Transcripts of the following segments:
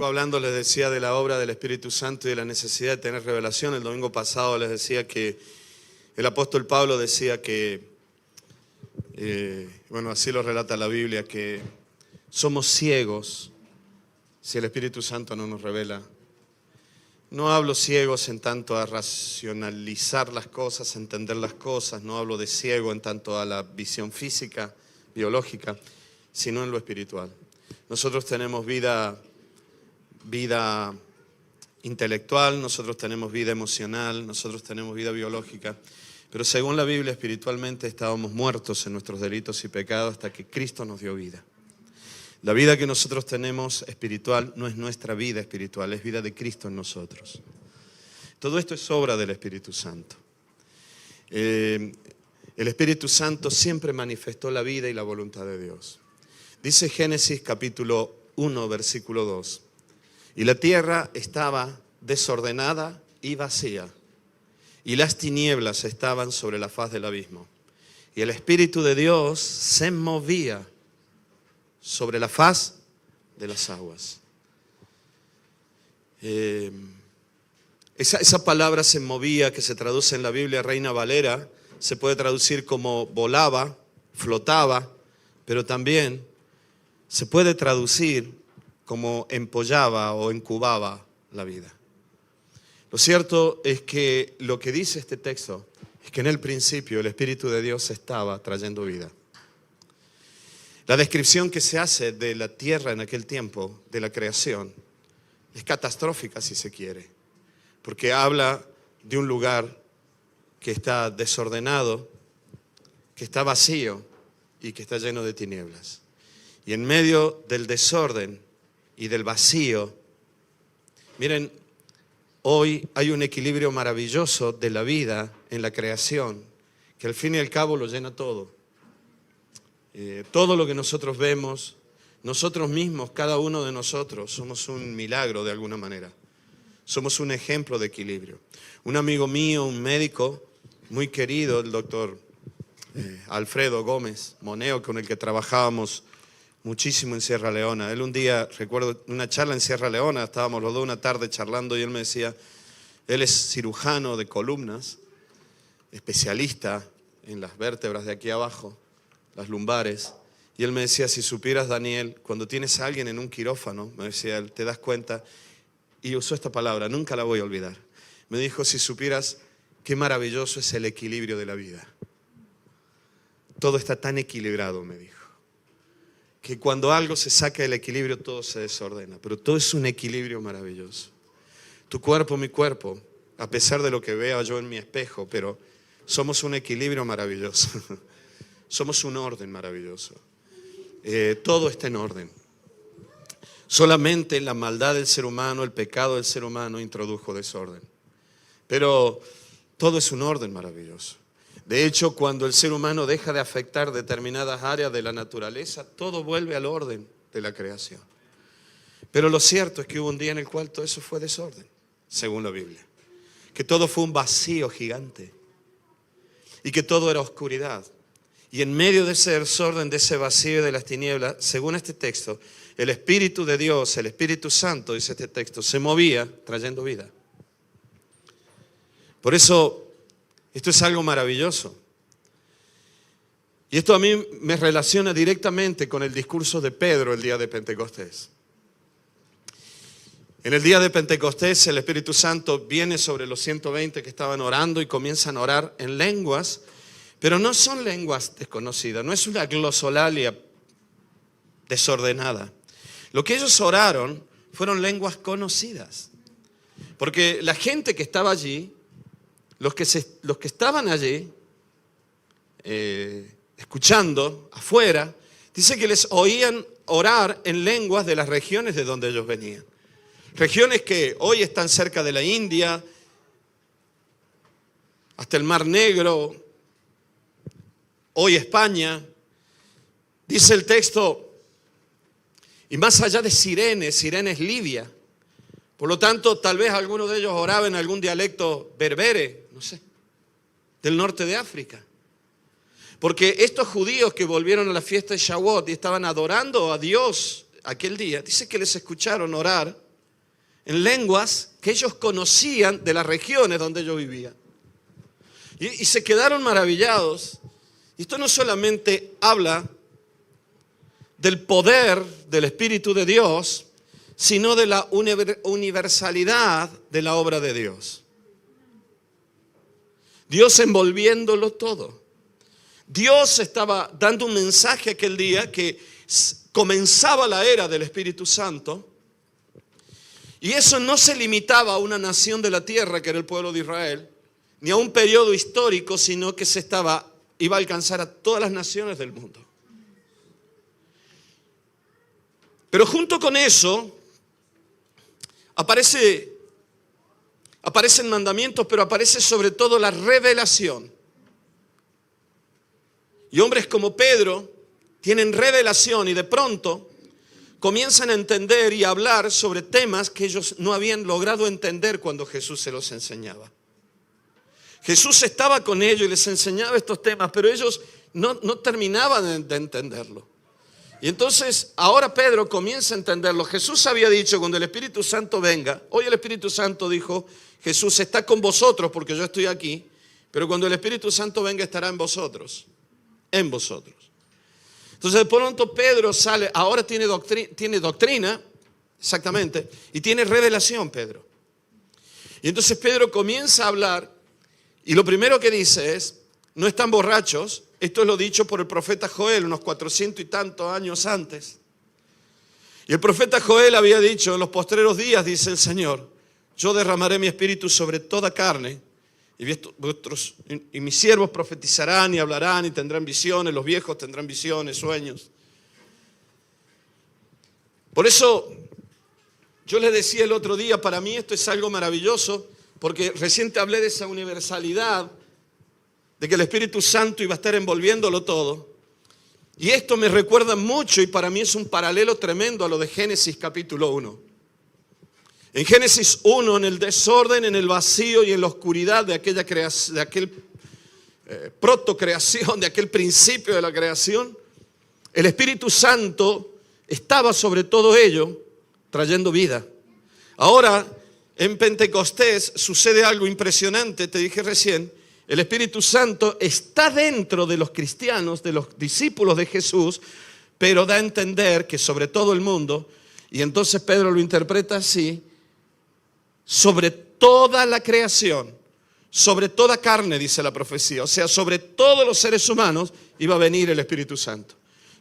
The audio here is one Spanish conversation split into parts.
hablando, les decía de la obra del Espíritu Santo y de la necesidad de tener revelación. El domingo pasado les decía que el apóstol Pablo decía que, así lo relata la Biblia, que somos ciegos si el Espíritu Santo no nos revela. No hablo ciegos en tanto a racionalizar las cosas, entender las cosas, no hablo de ciego en tanto a la visión física, biológica, sino en lo espiritual. Nosotros tenemos vida intelectual, nosotros tenemos vida emocional, nosotros tenemos vida biológica, pero según la Biblia, espiritualmente estábamos muertos en nuestros delitos y pecados hasta que Cristo nos dio vida. La vida que nosotros tenemos espiritual no es nuestra vida espiritual, es vida de Cristo en nosotros. Todo esto es obra del Espíritu Santo. El Espíritu Santo siempre manifestó la vida y la voluntad de Dios. Dice Génesis capítulo 1, versículo 2. Y la tierra estaba desordenada y vacía, y las tinieblas estaban sobre la faz del abismo. Y el Espíritu de Dios se movía sobre la faz de las aguas. Esa palabra se movía, que se traduce en la Biblia Reina Valera, se puede traducir como volaba, flotaba, pero también se puede traducir como empollaba o incubaba la vida. Lo cierto es que lo que dice este texto es que en el principio el Espíritu de Dios estaba trayendo vida. La descripción que se hace de la tierra en aquel tiempo, de la creación, es catastrófica si se quiere, porque habla de un lugar que está desordenado, que está vacío y que está lleno de tinieblas. Y en medio del desorden y del vacío, miren, hoy hay un equilibrio maravilloso de la vida en la creación, que al fin y al cabo lo llena todo. Todo lo que nosotros vemos, nosotros mismos, cada uno de nosotros, somos un milagro de alguna manera. Somos un ejemplo de equilibrio. Un amigo mío, un médico muy querido, el doctor Alfredo Gómez Moneo, con el que trabajábamos muchísimo en Sierra Leona. Él un día, recuerdo una charla en Sierra Leona, estábamos los dos una tarde charlando y él me decía, él es cirujano de columnas, especialista en las vértebras de aquí abajo, las lumbares, y él me decía, si supieras, Daniel, cuando tienes a alguien en un quirófano, me decía él, te das cuenta, y usó esta palabra, nunca la voy a olvidar, me dijo, si supieras qué maravilloso es el equilibrio de la vida. Todo está tan equilibrado, me dijo, que cuando algo se saca del equilibrio todo se desordena, pero todo es un equilibrio maravilloso. Tu cuerpo, mi cuerpo, a pesar de lo que vea yo en mi espejo, pero somos un equilibrio maravilloso. Somos un orden maravilloso. Todo está en orden. Solamente la maldad del ser humano, el pecado del ser humano introdujo desorden. Pero todo es un orden maravilloso. De hecho, cuando el ser humano deja de afectar determinadas áreas de la naturaleza, todo vuelve al orden de la creación. Pero lo cierto es que hubo un día en el cual todo eso fue desorden, según la Biblia. Que todo fue un vacío gigante. Y que todo era oscuridad. Y en medio de ese desorden, de ese vacío y de las tinieblas, según este texto, el Espíritu de Dios, el Espíritu Santo, dice este texto, se movía trayendo vida. Por eso, esto es algo maravilloso. Y esto a mí me relaciona directamente con el discurso de Pedro el día de Pentecostés. En el día de Pentecostés, el Espíritu Santo viene sobre los 120 que estaban orando y comienzan a orar en lenguas. Pero no son lenguas desconocidas, no es una glosolalia desordenada. Lo que ellos oraron fueron lenguas conocidas. Porque la gente que estaba allí, los que estaban allí, escuchando afuera, dice que les oían orar en lenguas de las regiones de donde ellos venían. Regiones que hoy están cerca de la India, hasta el Mar Negro, hoy España. Dice el texto, y más allá de Cirene, Cirene es Libia. Por lo tanto, tal vez alguno de ellos oraba en algún dialecto berbere, no sé, del norte de África. Porque estos judíos que volvieron a la fiesta de Shavuot y estaban adorando a Dios aquel día, dice que les escucharon orar en lenguas que ellos conocían de las regiones donde ellos vivían. Y se quedaron maravillados. Y esto no solamente habla del poder del Espíritu de Dios, sino de la universalidad de la obra de Dios. Dios envolviéndolo todo. Dios estaba dando un mensaje aquel día que comenzaba la era del Espíritu Santo. Y eso no se limitaba a una nación de la tierra, que era el pueblo de Israel, ni a un periodo histórico, sino que iba a alcanzar a todas las naciones del mundo. Pero junto con eso, aparecen mandamientos, pero aparece sobre todo la revelación. Y hombres como Pedro tienen revelación y de pronto comienzan a entender y a hablar sobre temas que ellos no habían logrado entender cuando Jesús se los enseñaba. Jesús estaba con ellos y les enseñaba estos temas, pero ellos no terminaban de entenderlo. Y entonces ahora Pedro comienza a entenderlo. Jesús había dicho, cuando el Espíritu Santo venga, hoy el Espíritu Santo dijo, Jesús está con vosotros porque yo estoy aquí, pero cuando el Espíritu Santo venga estará en vosotros. En vosotros. Entonces de pronto Pedro sale, ahora tiene doctrina, exactamente, y tiene revelación Pedro. Y entonces Pedro comienza a hablar y lo primero que dice es, no están borrachos, esto es lo dicho por el profeta Joel unos 400 y tantos años antes. Y el profeta Joel había dicho, en los postreros días, dice el Señor, yo derramaré mi espíritu sobre toda carne, y mis siervos profetizarán y hablarán y tendrán visiones, los viejos tendrán visiones, sueños. Por eso, yo les decía el otro día, para mí esto es algo maravilloso, porque recién te hablé de esa universalidad, de que el Espíritu Santo iba a estar envolviéndolo todo. Y esto me recuerda mucho y para mí es un paralelo tremendo a lo de Génesis capítulo 1. En Génesis 1, en el desorden, en el vacío y en la oscuridad de aquel protocreación, de aquel principio de la creación, el Espíritu Santo estaba sobre todo ello, trayendo vida. Ahora, en Pentecostés sucede algo impresionante, te dije recién, el Espíritu Santo está dentro de los cristianos, de los discípulos de Jesús, pero da a entender que sobre todo el mundo, y entonces Pedro lo interpreta así, sobre toda la creación, sobre toda carne, dice la profecía, o sea, sobre todos los seres humanos iba a venir el Espíritu Santo.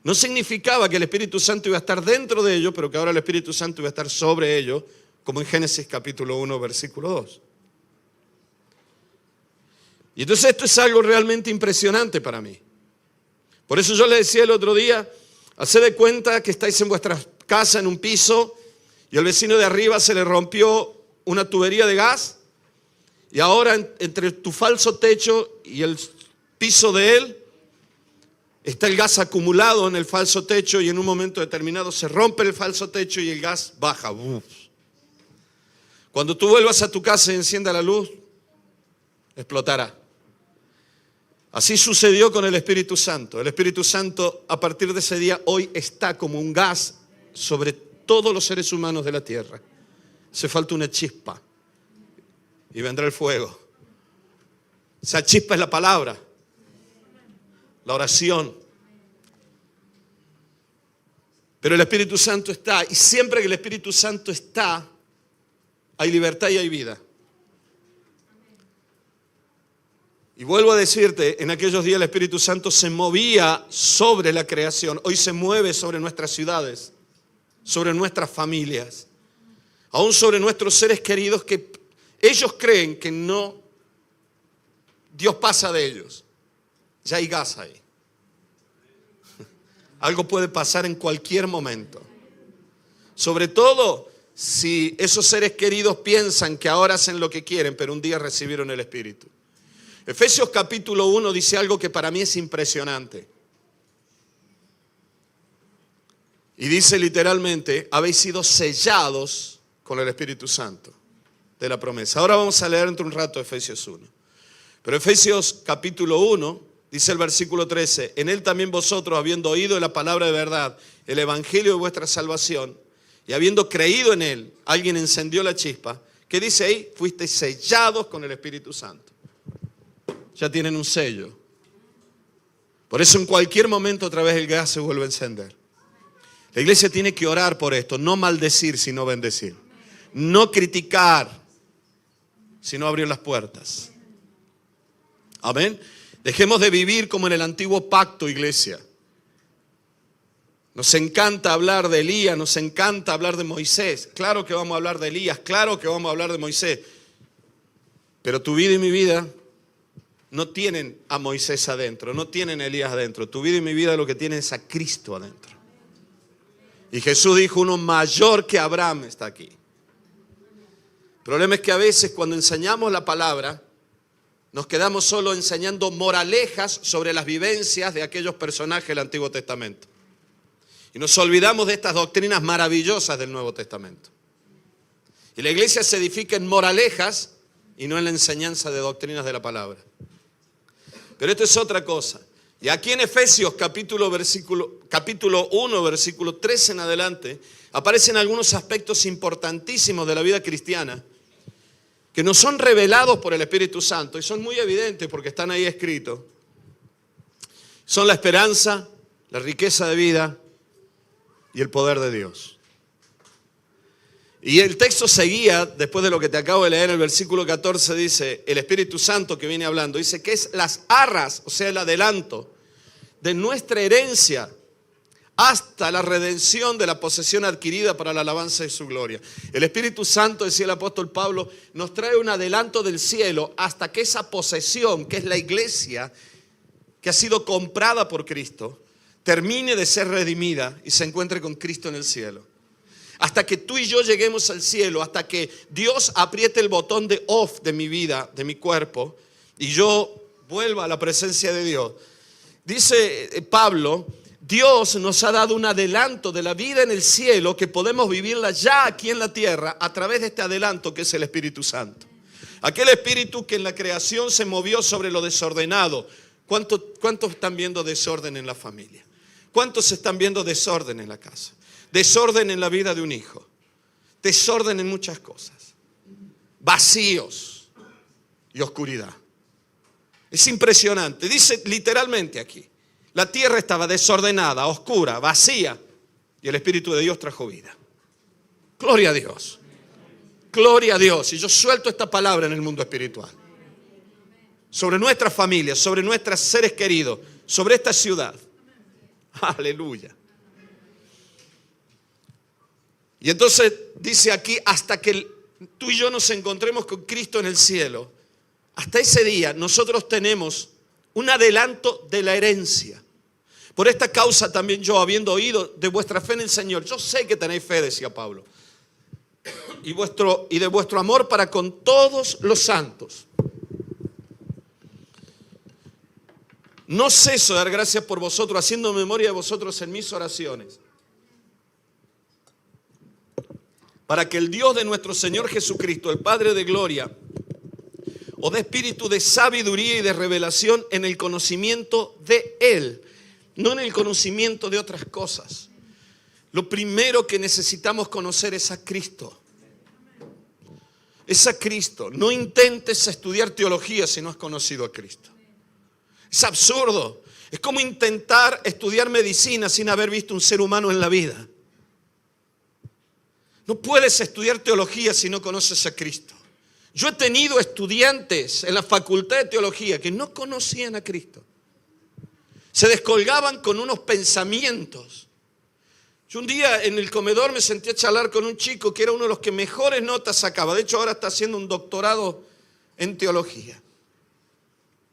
No significaba que el Espíritu Santo iba a estar dentro de ellos, pero que ahora el Espíritu Santo iba a estar sobre ellos, como en Génesis capítulo 1, versículo 2. Y entonces esto es algo realmente impresionante para mí. Por eso yo le decía el otro día, haced de cuenta que estáis en vuestra casa en un piso y al vecino de arriba se le rompió una tubería de gas y ahora entre tu falso techo y el piso de él está el gas acumulado en el falso techo y en un momento determinado se rompe el falso techo y el gas baja. Cuando tú vuelvas a tu casa y encienda la luz, explotará. Así sucedió con el Espíritu Santo. El Espíritu Santo a partir de ese día hoy está como un gas sobre todos los seres humanos de la tierra. Hace falta una chispa y vendrá el fuego. Esa chispa es la palabra, la oración. Pero el Espíritu Santo está y siempre que el Espíritu Santo está, hay libertad y hay vida. Y vuelvo a decirte, en aquellos días el Espíritu Santo se movía sobre la creación. Hoy se mueve sobre nuestras ciudades, sobre nuestras familias, aún sobre nuestros seres queridos que ellos creen que no, Dios pasa de ellos. Ya hay gas ahí. Algo puede pasar en cualquier momento. Sobre todo si esos seres queridos piensan que ahora hacen lo que quieren, pero un día recibieron el Espíritu. Efesios capítulo 1 dice algo que para mí es impresionante. Y dice literalmente, habéis sido sellados con el Espíritu Santo de la promesa. Ahora vamos a leer dentro de un rato Efesios 1. Pero Efesios capítulo 1, dice el versículo 13, en él también vosotros, habiendo oído la palabra de verdad, el evangelio de vuestra salvación, y habiendo creído en Él, alguien encendió la chispa. ¿Qué dice ahí? Fuisteis sellados con el Espíritu Santo. Ya tienen un sello. Por eso en cualquier momento otra vez el gas se vuelve a encender. La iglesia tiene que orar por esto, no maldecir, sino bendecir. No criticar, sino abrir las puertas. Amén. Dejemos de vivir como en el antiguo pacto, iglesia. Nos encanta hablar de Elías, nos encanta hablar de Moisés. Claro que vamos a hablar de Elías, claro que vamos a hablar de Moisés. Pero tu vida y mi vida no tienen a Moisés adentro, no tienen a Elías adentro. Tu vida y mi vida lo que tienen es a Cristo adentro. Y Jesús dijo, uno mayor que Abraham está aquí. El problema es que a veces cuando enseñamos la palabra, nos quedamos solo enseñando moralejas sobre las vivencias de aquellos personajes del Antiguo Testamento. Y nos olvidamos de estas doctrinas maravillosas del Nuevo Testamento. Y la iglesia se edifica en moralejas y no en la enseñanza de doctrinas de la palabra. Pero esto es otra cosa. Y aquí en Efesios capítulo 1, versículo 13 en adelante, aparecen algunos aspectos importantísimos de la vida cristiana que nos son revelados por el Espíritu Santo y son muy evidentes porque están ahí escritos. Son la esperanza, la riqueza de vida y el poder de Dios. Y el texto seguía, después de lo que te acabo de leer, el versículo 14 dice, el Espíritu Santo que viene hablando, dice que es las arras, o sea, el adelanto de nuestra herencia hasta la redención de la posesión adquirida para la alabanza de su gloria. El Espíritu Santo, decía el apóstol Pablo, nos trae un adelanto del cielo hasta que esa posesión, que es la iglesia, que ha sido comprada por Cristo, termine de ser redimida y se encuentre con Cristo en el cielo. Hasta que tú y yo lleguemos al cielo, hasta que Dios apriete el botón de off de mi vida, de mi cuerpo, y yo vuelva a la presencia de Dios. Dice Pablo, Dios nos ha dado un adelanto de la vida en el cielo que podemos vivirla ya aquí en la tierra a través de este adelanto que es el Espíritu Santo. Aquel Espíritu que en la creación se movió sobre lo desordenado. ¿Cuántos están viendo desorden en la familia? ¿Cuántos están viendo desorden en la casa? Desorden en la vida de un hijo. Desorden en muchas cosas. Vacíos y oscuridad. Es impresionante. Dice literalmente aquí. La tierra estaba desordenada, oscura, vacía. Y el Espíritu de Dios trajo vida. Gloria a Dios. Gloria a Dios. Y yo suelto esta palabra en el mundo espiritual. Sobre nuestras familias, sobre nuestros seres queridos, sobre esta ciudad. Aleluya. Y entonces dice aquí, hasta que tú y yo nos encontremos con Cristo en el cielo, hasta ese día nosotros tenemos un adelanto de la herencia. Por esta causa también yo, habiendo oído de vuestra fe en el Señor, yo sé que tenéis fe, decía Pablo, y de vuestro amor para con todos los santos. No ceso de dar gracias por vosotros, haciendo memoria de vosotros en mis oraciones, para que el Dios de nuestro Señor Jesucristo, el Padre de gloria, os dé espíritu de sabiduría y de revelación en el conocimiento de Él, no en el conocimiento de otras cosas. Lo primero que necesitamos conocer es a Cristo. Es a Cristo. No intentes estudiar teología si no has conocido a Cristo. Es absurdo. Es como intentar estudiar medicina sin haber visto un ser humano en la vida. No puedes estudiar teología si no conoces a Cristo. Yo he tenido estudiantes en la facultad de teología que no conocían a Cristo. Se descolgaban con unos pensamientos. Yo un día en el comedor me senté a charlar con un chico que era uno de los que mejores notas sacaba. De hecho ahora está haciendo un doctorado en teología.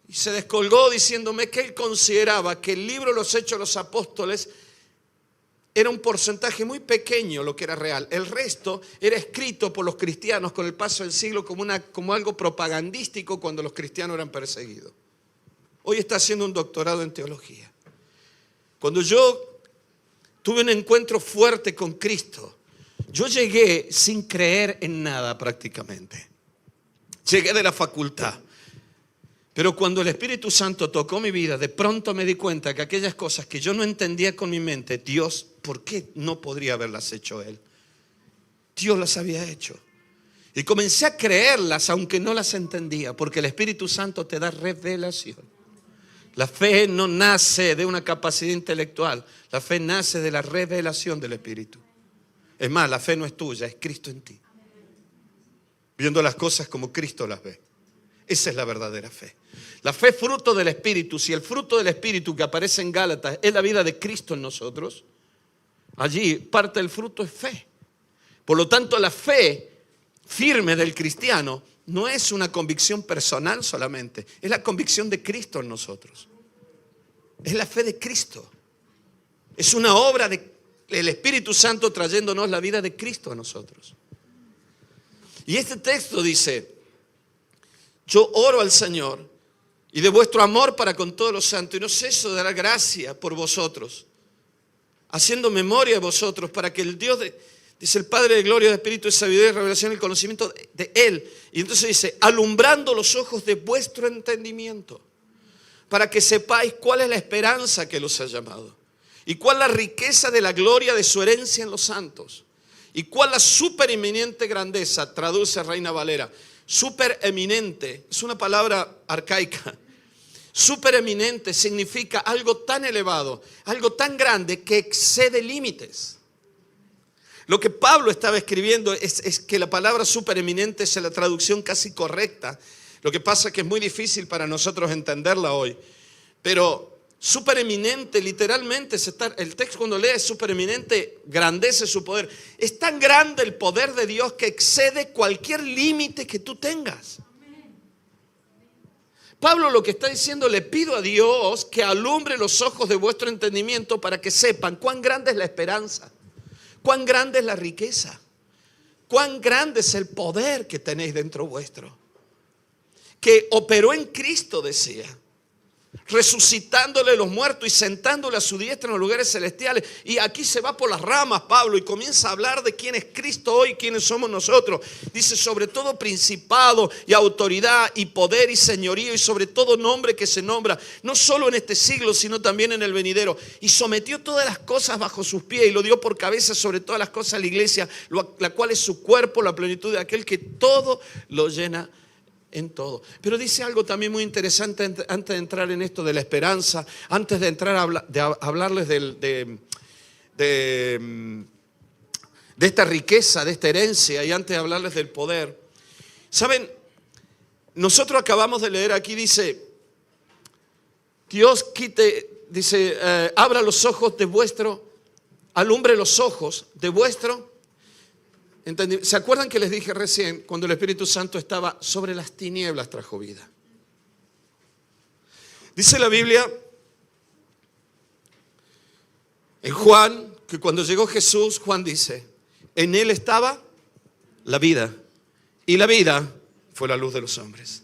Y se descolgó diciéndome que él consideraba que el libro Los Hechos de los Apóstoles era un porcentaje muy pequeño lo que era real. El resto era escrito por los cristianos con el paso del siglo como algo propagandístico cuando los cristianos eran perseguidos. Hoy está haciendo un doctorado en teología. Cuando yo tuve un encuentro fuerte con Cristo, yo llegué sin creer en nada prácticamente. Llegué de la facultad. Pero cuando el Espíritu Santo tocó mi vida, de pronto me di cuenta que aquellas cosas que yo no entendía con mi mente, Dios, ¿por qué no podría haberlas hecho Él? Dios las había hecho. Y comencé a creerlas aunque no las entendía, porque el Espíritu Santo te da revelación. La fe no nace de una capacidad intelectual, la fe nace de la revelación del Espíritu. Es más, la fe no es tuya, es Cristo en ti. Viendo las cosas como Cristo las ve. Esa es la verdadera fe. La fe es fruto del Espíritu. Si el fruto del Espíritu que aparece en Gálatas es la vida de Cristo en nosotros, allí parte del fruto es fe. Por lo tanto, la fe firme del cristiano no es una convicción personal solamente, es la convicción de Cristo en nosotros. Es la fe de Cristo. Es una obra del Espíritu Santo trayéndonos la vida de Cristo a nosotros. Y este texto dice: yo oro al Señor y de vuestro amor para con todos los santos, y no ceso de dar gracia por vosotros, haciendo memoria de vosotros, para que el Dios dice el Padre de gloria, de espíritu, de sabiduría, de revelación y conocimiento de Él. Y entonces dice: alumbrando los ojos de vuestro entendimiento, para que sepáis cuál es la esperanza que los ha llamado, y cuál la riqueza de la gloria de su herencia en los santos, y cuál la supereminente grandeza, traduce Reina Valera. Supereminente es una palabra arcaica. Supereminente significa algo tan elevado, algo tan grande que excede límites. Lo que Pablo estaba escribiendo es que la palabra supereminente es la traducción casi correcta. Lo que pasa es que es muy difícil para nosotros entenderla hoy. Pero supereminente literalmente, el texto cuando lees supereminente, grandece su poder. Es tan grande el poder de Dios que excede cualquier límite que tú tengas. Pablo lo que está diciendo: le pido a Dios que alumbre los ojos de vuestro entendimiento para que sepan cuán grande es la esperanza, cuán grande es la riqueza, cuán grande es el poder que tenéis dentro vuestro, que operó en Cristo, decía, resucitándole los muertos y sentándole a su diestra en los lugares celestiales. Y aquí se va por las ramas Pablo y comienza a hablar de quién es Cristo hoy, quiénes somos nosotros. Dice: sobre todo principado y autoridad y poder y señorío, y sobre todo nombre que se nombra, no solo en este siglo sino también en el venidero. Y sometió todas las cosas bajo sus pies y lo dio por cabeza sobre todas las cosas a la iglesia, la cual es su cuerpo, la plenitud de aquel que todo lo llena en todo. Pero dice algo también muy interesante antes de entrar en esto de la esperanza, antes de entrar a hablarles de esta riqueza, de esta herencia, y antes de hablarles del poder. ¿Saben? Nosotros acabamos de leer aquí, dice: Dios abra los ojos de vuestro, alumbre los ojos de vuestro. ¿Se acuerdan que les dije recién, cuando el Espíritu Santo estaba sobre las tinieblas, trajo vida? Dice la Biblia en Juan que cuando llegó Jesús, Juan dice: en él estaba la vida, y la vida fue la luz de los hombres.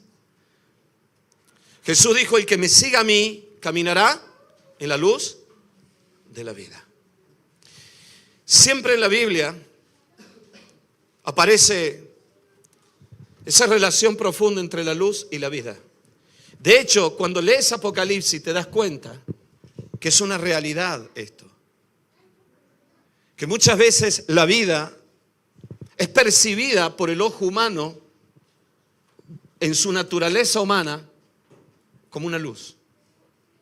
Jesús dijo: el que me siga a mí caminará en la luz de la vida. Siempre en la Biblia aparece esa relación profunda entre la luz y la vida. De hecho, cuando lees Apocalipsis te das cuenta que es una realidad esto. Que muchas veces la vida es percibida por el ojo humano en su naturaleza humana como una luz.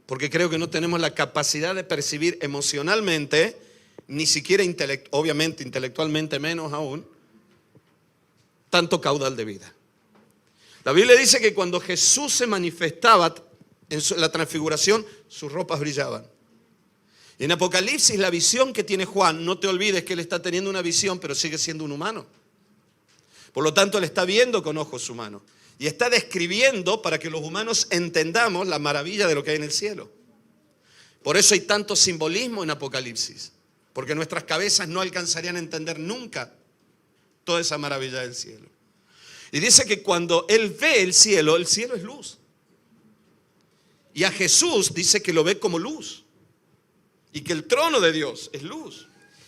Porque creo que no tenemos la capacidad de percibir emocionalmente, ni siquiera obviamente intelectualmente menos aún, tanto caudal de vida. La Biblia dice que cuando Jesús se manifestaba en la transfiguración, sus ropas brillaban. Y en Apocalipsis, la visión que tiene Juan, no te olvides que él está teniendo una visión, pero sigue siendo un humano. Por lo tanto, él está viendo con ojos humanos. Y está describiendo para que los humanos entendamos la maravilla de lo que hay en el cielo. Por eso hay tanto simbolismo en Apocalipsis. Porque nuestras cabezas no alcanzarían a entender nunca toda esa maravilla del cielo. Y dice que cuando él ve el cielo es luz. Y a Jesús dice que lo ve como luz. Y que el trono de Dios es luz.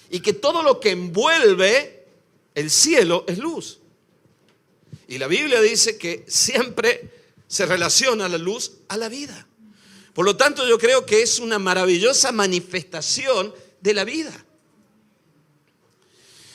Y que todo lo que envuelve el cielo es luz. Y la Biblia dice que siempre se relaciona la luz a la vida. Por lo tanto, yo creo que es una maravillosa manifestación de la vida.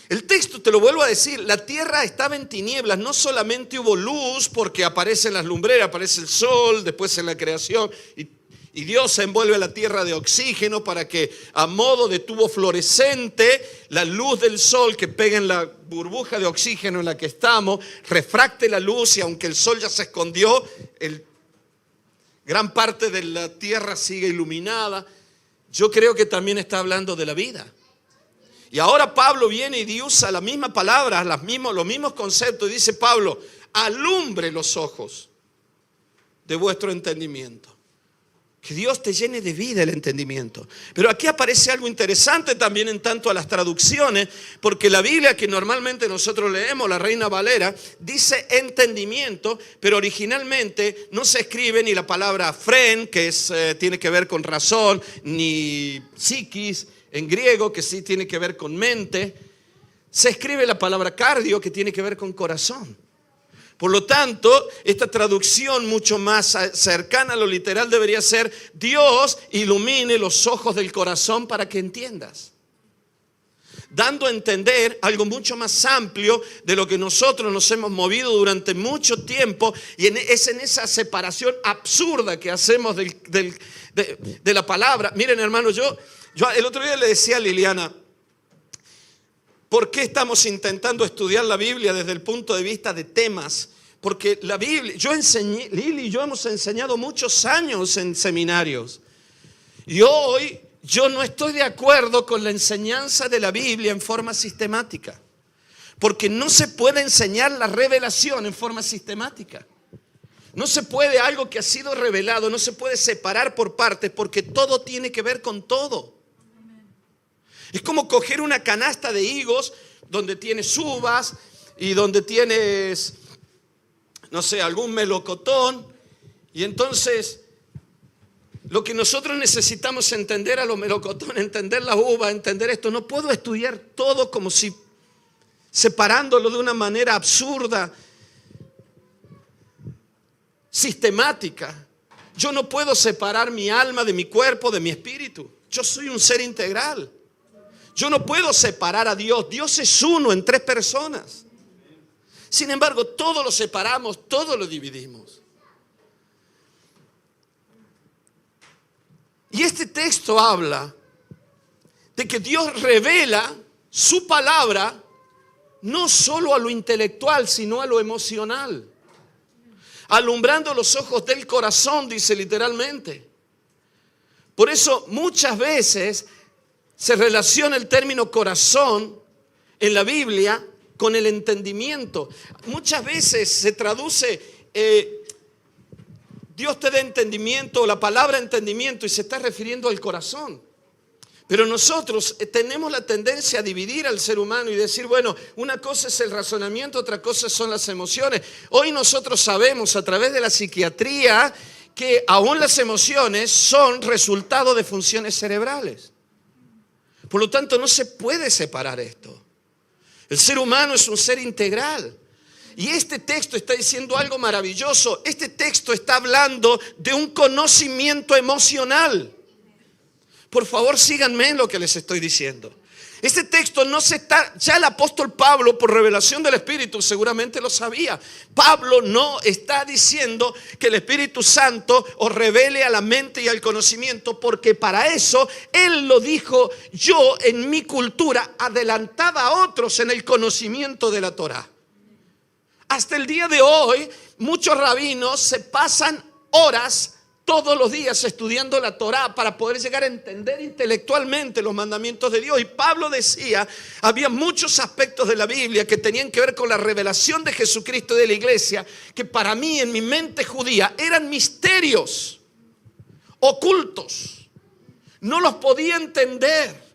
El texto, te lo vuelvo a decir, la tierra estaba en tinieblas, no solamente hubo luz porque aparecen las lumbreras, aparece el sol, después en la creación, y Dios envuelve la tierra de oxígeno para que a modo de tubo fluorescente, la luz del sol que pega en la burbuja de oxígeno en la que estamos, refracte la luz y aunque el sol ya se escondió, gran parte de la tierra sigue iluminada. Yo creo que también está hablando de la vida. Y ahora Pablo viene y usa las mismas palabras, los mismos conceptos. Dice Pablo, alumbre los ojos de vuestro entendimiento. Que Dios te llene de vida el entendimiento. Pero aquí aparece algo interesante también en tanto a las traducciones, porque la Biblia que normalmente nosotros leemos, la Reina Valera, dice entendimiento, pero originalmente no se escribe ni la palabra fren, que tiene que ver con razón, ni psiquis, en griego, que sí tiene que ver con mente. Se escribe la palabra cardio, que tiene que ver con corazón. Por lo tanto, esta traducción mucho más cercana a lo literal debería ser: Dios ilumine los ojos del corazón para que entiendas. Dando a entender algo mucho más amplio de lo que nosotros nos hemos movido durante mucho tiempo, y es en esa separación absurda que hacemos de la palabra. Miren, hermanos, yo el otro día le decía a Liliana, ¿por qué estamos intentando estudiar la Biblia desde el punto de vista de temas? Porque la Biblia, Lili y yo hemos enseñado muchos años en seminarios. Y hoy yo no estoy de acuerdo con la enseñanza de la Biblia en forma sistemática. Porque no se puede enseñar la revelación en forma sistemática. No se puede, algo que ha sido revelado, no se puede separar por partes, porque todo tiene que ver con todo. Es como coger una canasta de higos donde tienes uvas y donde tienes, no sé, algún melocotón. Y entonces lo que nosotros necesitamos entender a los melocotones, entender la uva, entender esto. No puedo estudiar todo como si separándolo de una manera absurda, sistemática. Yo no puedo separar mi alma de mi cuerpo, de mi espíritu. Yo soy un ser integral. Yo no puedo separar a Dios. Dios es uno en tres personas. Sin embargo, todo lo separamos, todo lo dividimos. Y este texto habla de que Dios revela su palabra no solo a lo intelectual, sino a lo emocional. Alumbrando los ojos del corazón, dice literalmente. Por eso muchas veces se relaciona el término corazón en la Biblia con el entendimiento. Muchas veces se traduce Dios te da entendimiento, o la palabra entendimiento, y se está refiriendo al corazón. Pero nosotros tenemos la tendencia a dividir al ser humano y decir, bueno, una cosa es el razonamiento, otra cosa son las emociones. Hoy nosotros sabemos a través de la psiquiatría que aún las emociones son resultado de funciones cerebrales. Por lo tanto, no se puede separar esto. El ser humano es un ser integral. Y este texto está diciendo algo maravilloso. Este texto está hablando de un conocimiento emocional. Por favor, síganme en lo que les estoy diciendo. Este texto no se está, ya el apóstol Pablo, por revelación del Espíritu, seguramente lo sabía. Pablo no está diciendo que el Espíritu Santo os revele a la mente y al conocimiento, porque para eso él lo dijo: yo en mi cultura adelantaba a otros en el conocimiento de la Torá. Hasta el día de hoy, muchos rabinos se pasan horas todos los días estudiando la Torá para poder llegar a entender intelectualmente los mandamientos de Dios. Y Pablo decía, había muchos aspectos de la Biblia que tenían que ver con la revelación de Jesucristo y de la iglesia, que para mí, en mi mente judía, eran misterios ocultos. No los podía entender.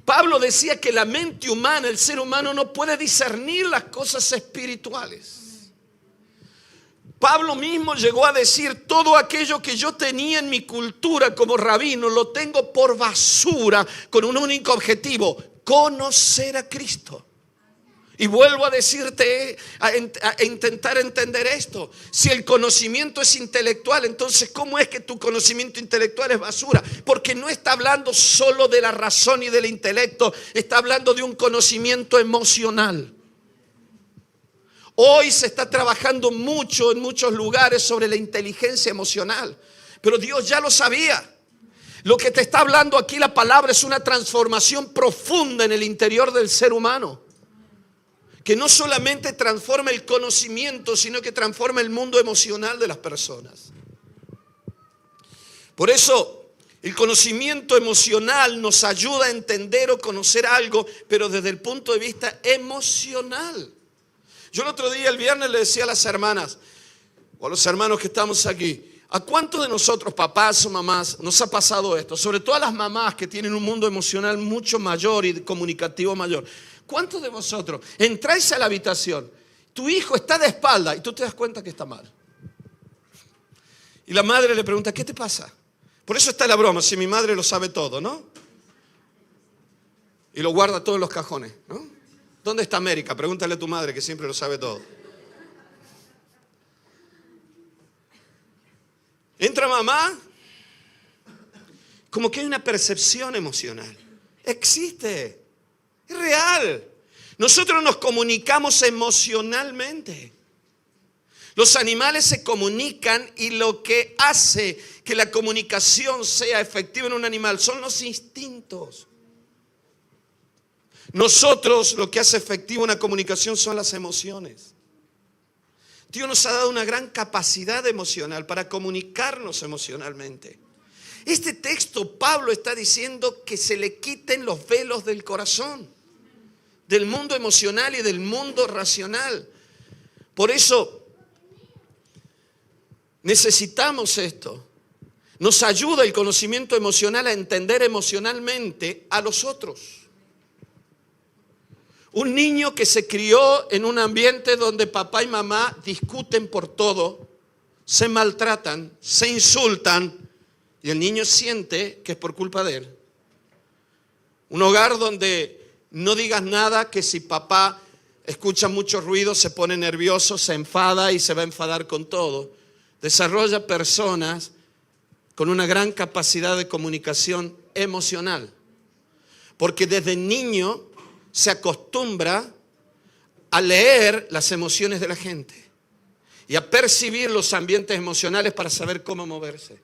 Pablo decía que la mente humana, el ser humano, no puede discernir las cosas espirituales. Pablo mismo llegó a decir: todo aquello que yo tenía en mi cultura como rabino lo tengo por basura, con un único objetivo: conocer a Cristo. Y vuelvo a decirte, a intentar entender esto. Si el conocimiento es intelectual, entonces ¿cómo es que tu conocimiento intelectual es basura? Porque no está hablando solo de la razón y del intelecto, está hablando de un conocimiento emocional. Hoy se está trabajando mucho en muchos lugares sobre la inteligencia emocional, pero Dios ya lo sabía. Lo que te está hablando aquí la palabra es una transformación profunda en el interior del ser humano, que no solamente transforma el conocimiento, sino que transforma el mundo emocional de las personas. Por eso, el conocimiento emocional nos ayuda a entender o conocer algo, pero desde el punto de vista emocional. Yo el otro día, el viernes, le decía a las hermanas, o a los hermanos que estamos aquí, ¿a cuántos de nosotros, papás o mamás, nos ha pasado esto? Sobre todo a las mamás que tienen un mundo emocional mucho mayor y comunicativo mayor. ¿Cuántos de vosotros entráis a la habitación, tu hijo está de espalda y tú te das cuenta que está mal? Y la madre le pregunta, ¿qué te pasa? Por eso está la broma, si mi madre lo sabe todo, ¿no? Y lo guarda todo en los cajones, ¿no? ¿Dónde está América? Pregúntale a tu madre que siempre lo sabe todo. Entra mamá, como que hay una percepción emocional. Existe. Es real. Nosotros nos comunicamos emocionalmente. Los animales se comunican y lo que hace que la comunicación sea efectiva en un animal son los instintos. Nosotros lo que hace efectiva una comunicación son las emociones. Dios nos ha dado una gran capacidad emocional para comunicarnos emocionalmente. Este texto, Pablo está diciendo que se le quiten los velos del corazón, del mundo emocional y del mundo racional. Por eso necesitamos esto. Nos ayuda el conocimiento emocional a entender emocionalmente a los otros. Un niño que se crió en un ambiente donde papá y mamá discuten por todo, se maltratan, se insultan y el niño siente que es por culpa de él. Un hogar donde no digas nada, que si papá escucha mucho ruido se pone nervioso, se enfada y se va a enfadar con todo. Desarrolla personas con una gran capacidad de comunicación emocional. Porque desde niño se acostumbra a leer las emociones de la gente y a percibir los ambientes emocionales para saber cómo moverse.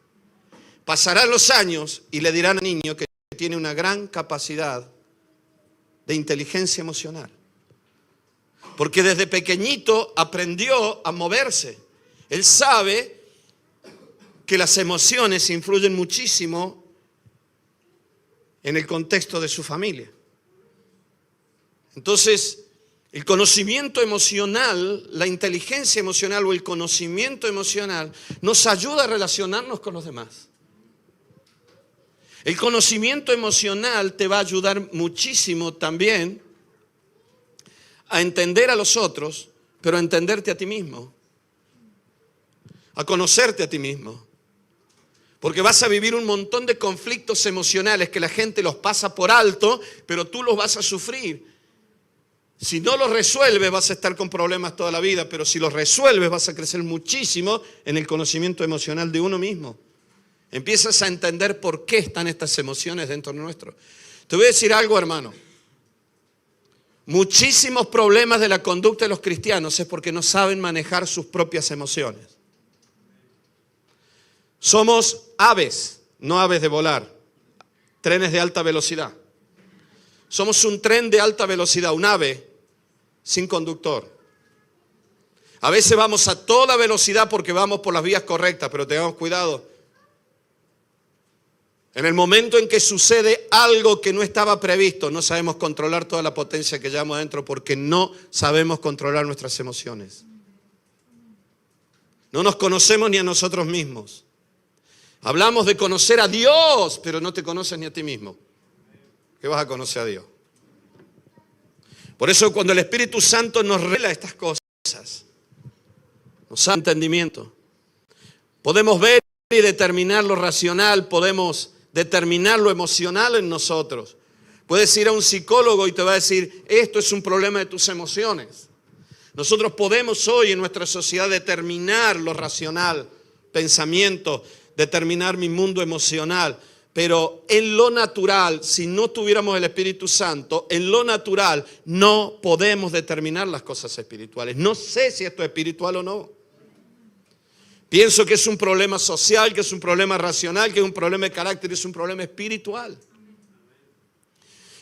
Pasarán los años y le dirán al niño que tiene una gran capacidad de inteligencia emocional. Porque desde pequeñito aprendió a moverse. Él sabe que las emociones influyen muchísimo en el contexto de su familia. Entonces, el conocimiento emocional, la inteligencia emocional o el conocimiento emocional nos ayuda a relacionarnos con los demás. El conocimiento emocional te va a ayudar muchísimo también a entender a los otros, pero a entenderte a ti mismo, a conocerte a ti mismo. Porque vas a vivir un montón de conflictos emocionales que la gente los pasa por alto, pero tú los vas a sufrir. Si no los resuelves vas a estar con problemas toda la vida, pero si los resuelves vas a crecer muchísimo en el conocimiento emocional de uno mismo. Empiezas a entender por qué están estas emociones dentro de nuestro. Te voy a decir algo, hermano. Muchísimos problemas de la conducta de los cristianos es porque no saben manejar sus propias emociones. Somos aves, no aves de volar, trenes de alta velocidad. Somos un tren de alta velocidad, un ave sin conductor. A veces vamos a toda velocidad porque vamos por las vías correctas, pero tengamos cuidado. En el momento en que sucede algo que no estaba previsto, no sabemos controlar toda la potencia que llevamos adentro porque no sabemos controlar nuestras emociones. No nos conocemos ni a nosotros mismos. Hablamos de conocer a Dios, pero no te conoces ni a ti mismo. ¿Qué vas a conocer a Dios? Por eso cuando el Espíritu Santo nos revela estas cosas, nos da entendimiento. Podemos ver y determinar lo racional, podemos determinar lo emocional en nosotros. Puedes ir a un psicólogo y te va a decir, esto es un problema de tus emociones. Nosotros podemos hoy en nuestra sociedad determinar lo racional, pensamiento, determinar mi mundo emocional. Pero en lo natural, si no tuviéramos el Espíritu Santo, en lo natural no podemos determinar las cosas espirituales. No sé si esto es espiritual o no. Pienso que es un problema social, que es un problema racional, que es un problema de carácter, es un problema espiritual.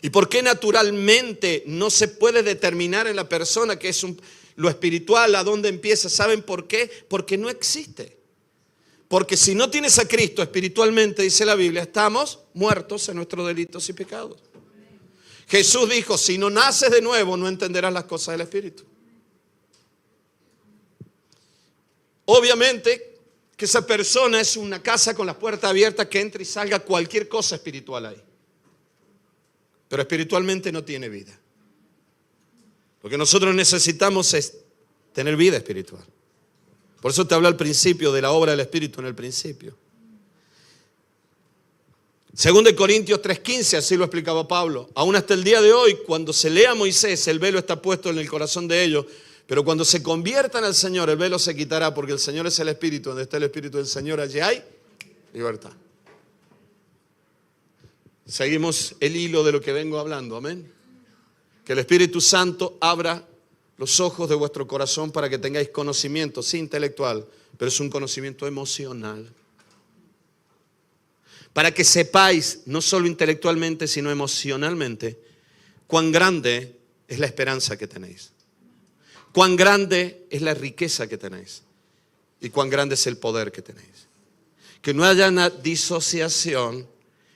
¿Y por qué naturalmente no se puede determinar en la persona que es lo espiritual, a dónde empieza? ¿Saben por qué? Porque no existe. Porque si no tienes a Cristo espiritualmente, dice la Biblia, estamos muertos en nuestros delitos y pecados. Jesús dijo, si no naces de nuevo, no entenderás las cosas del Espíritu. Obviamente que esa persona es una casa con las puertas abiertas que entre y salga cualquier cosa espiritual ahí. Pero espiritualmente no tiene vida. Lo que nosotros necesitamos es tener vida espiritual. Por eso te hablo al principio de la obra del Espíritu en el principio. 2 Corintios 3:15, así lo explicaba Pablo. Aún hasta el día de hoy, cuando se lea a Moisés, el velo está puesto en el corazón de ellos. Pero cuando se conviertan al Señor, el velo se quitará, porque el Señor es el Espíritu. Donde está el Espíritu del Señor, allí hay libertad. Seguimos el hilo de lo que vengo hablando, amén. Que el Espíritu Santo abra los ojos de vuestro corazón para que tengáis conocimiento, sí intelectual, pero es un conocimiento emocional. Para que sepáis, no solo intelectualmente, sino emocionalmente, cuán grande es la esperanza que tenéis. Cuán grande es la riqueza que tenéis. Y cuán grande es el poder que tenéis. Que no haya una disociación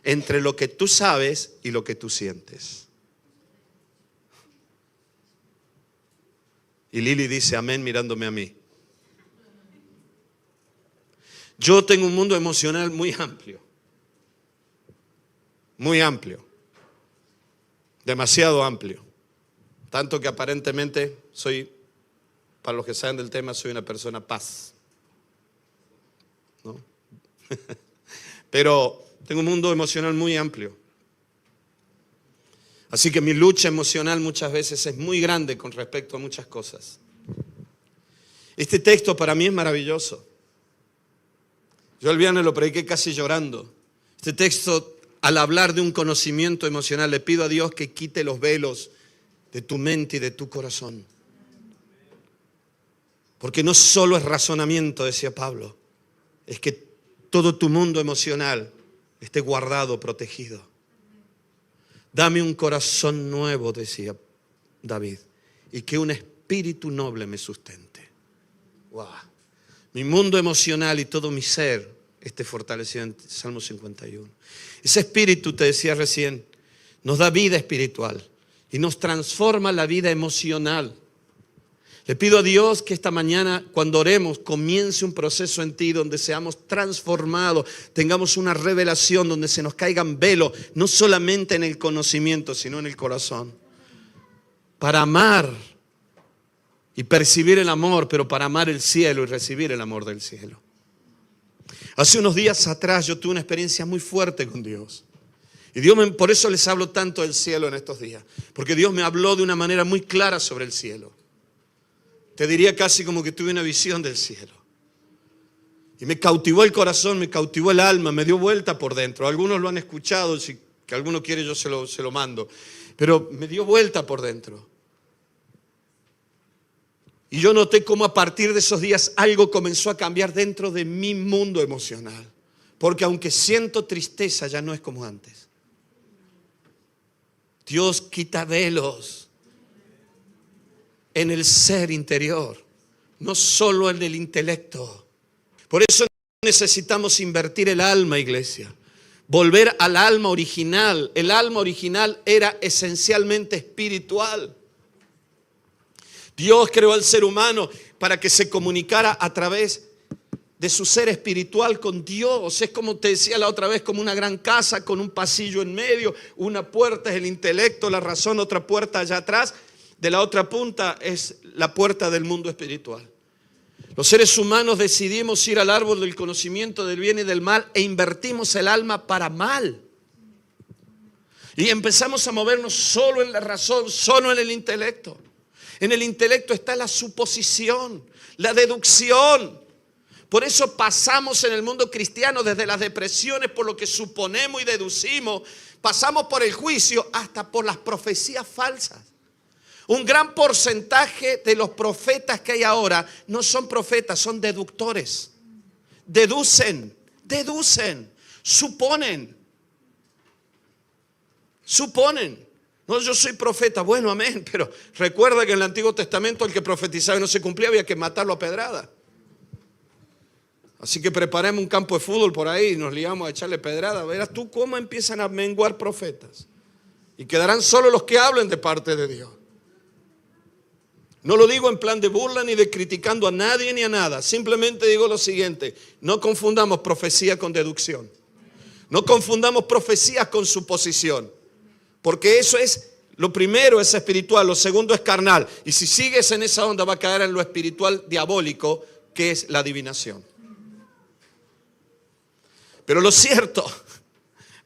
entre lo que tú sabes y lo que tú sientes. Y Lili dice amén mirándome a mí. Yo tengo un mundo emocional muy amplio. Muy amplio. Demasiado amplio. Tanto que aparentemente soy, para los que saben del tema, soy una persona paz. ¿No? Pero tengo un mundo emocional muy amplio. Así que mi lucha emocional muchas veces es muy grande con respecto a muchas cosas. Este texto para mí es maravilloso. Yo el viernes lo prediqué casi llorando. Este texto, al hablar de un conocimiento emocional, le pido a Dios que quite los velos de tu mente y de tu corazón. Porque no solo es razonamiento, decía Pablo, es que todo tu mundo emocional esté guardado, protegido. Dame un corazón nuevo, decía David, y que un espíritu noble me sustente. Wow. Mi mundo emocional y todo mi ser esté fortalecido en Salmo 51. Ese espíritu, te decía recién, nos da vida espiritual y nos transforma la vida emocional. Le pido a Dios que esta mañana, cuando oremos, comience un proceso en ti donde seamos transformados, tengamos una revelación donde se nos caigan velos, no solamente en el conocimiento, sino en el corazón. Para amar y percibir el amor, pero para amar el cielo y recibir el amor del cielo. Hace unos días atrás yo tuve una experiencia muy fuerte con Dios. Y por eso les hablo tanto del cielo en estos días, porque Dios me habló de una manera muy clara sobre el cielo. Te diría casi como que tuve una visión del cielo. Y me cautivó el corazón, me cautivó el alma, me dio vuelta por dentro. Algunos lo han escuchado, si que alguno quiere yo se lo mando. Pero me dio vuelta por dentro. Y yo noté cómo a partir de esos días algo comenzó a cambiar dentro de mi mundo emocional. Porque aunque siento tristeza, ya no es como antes. Dios quita velos en el ser interior, no solo en el intelecto. Por eso necesitamos invertir el alma, iglesia. Volver al alma original. El alma original era esencialmente espiritual. Dios creó al ser humano para que se comunicara a través de su ser espiritual con Dios. Es como te decía la otra vez, como una gran casa con un pasillo en medio. Una puerta es el intelecto, la razón, otra puerta allá atrás. De la otra punta es la puerta del mundo espiritual. Los seres humanos decidimos ir al árbol del conocimiento del bien y del mal e invertimos el alma para mal. Y empezamos a movernos solo en la razón, solo en el intelecto. En el intelecto está la suposición, la deducción. Por eso pasamos en el mundo cristiano desde las depresiones por lo que suponemos y deducimos. Pasamos por el juicio hasta por las profecías falsas. Un gran porcentaje de los profetas que hay ahora no son profetas, son deductores. Deducen, suponen. No, yo soy profeta, bueno, amén, pero recuerda que en el Antiguo Testamento el que profetizaba y no se cumplía había que matarlo a pedrada. Así que preparemos un campo de fútbol por ahí y nos liamos a echarle pedrada. Verás tú cómo empiezan a menguar profetas. Y quedarán solo los que hablen de parte de Dios. No lo digo en plan de burla ni de criticando a nadie ni a nada. Simplemente digo lo siguiente: no confundamos profecía con deducción. No confundamos profecías con suposición. Porque eso es, lo primero es espiritual, lo segundo es carnal. Y si sigues en esa onda va a caer en lo espiritual diabólico, que es la adivinación. Pero lo cierto,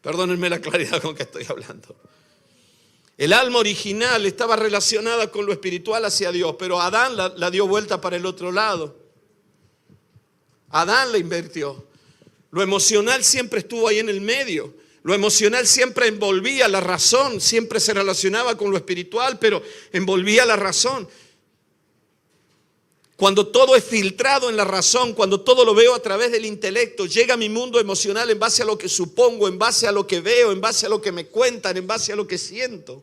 perdónenme la claridad con que estoy hablando. El alma original estaba relacionada con lo espiritual hacia Dios, pero Adán la dio vuelta para el otro lado. Adán la invirtió. Lo emocional siempre estuvo ahí en el medio. Lo emocional siempre envolvía la razón, siempre se relacionaba con lo espiritual, pero envolvía la razón. Cuando todo es filtrado en la razón, cuando todo lo veo a través del intelecto, llega a mi mundo emocional en base a lo que supongo, en base a lo que veo, en base a lo que me cuentan, en base a lo que siento.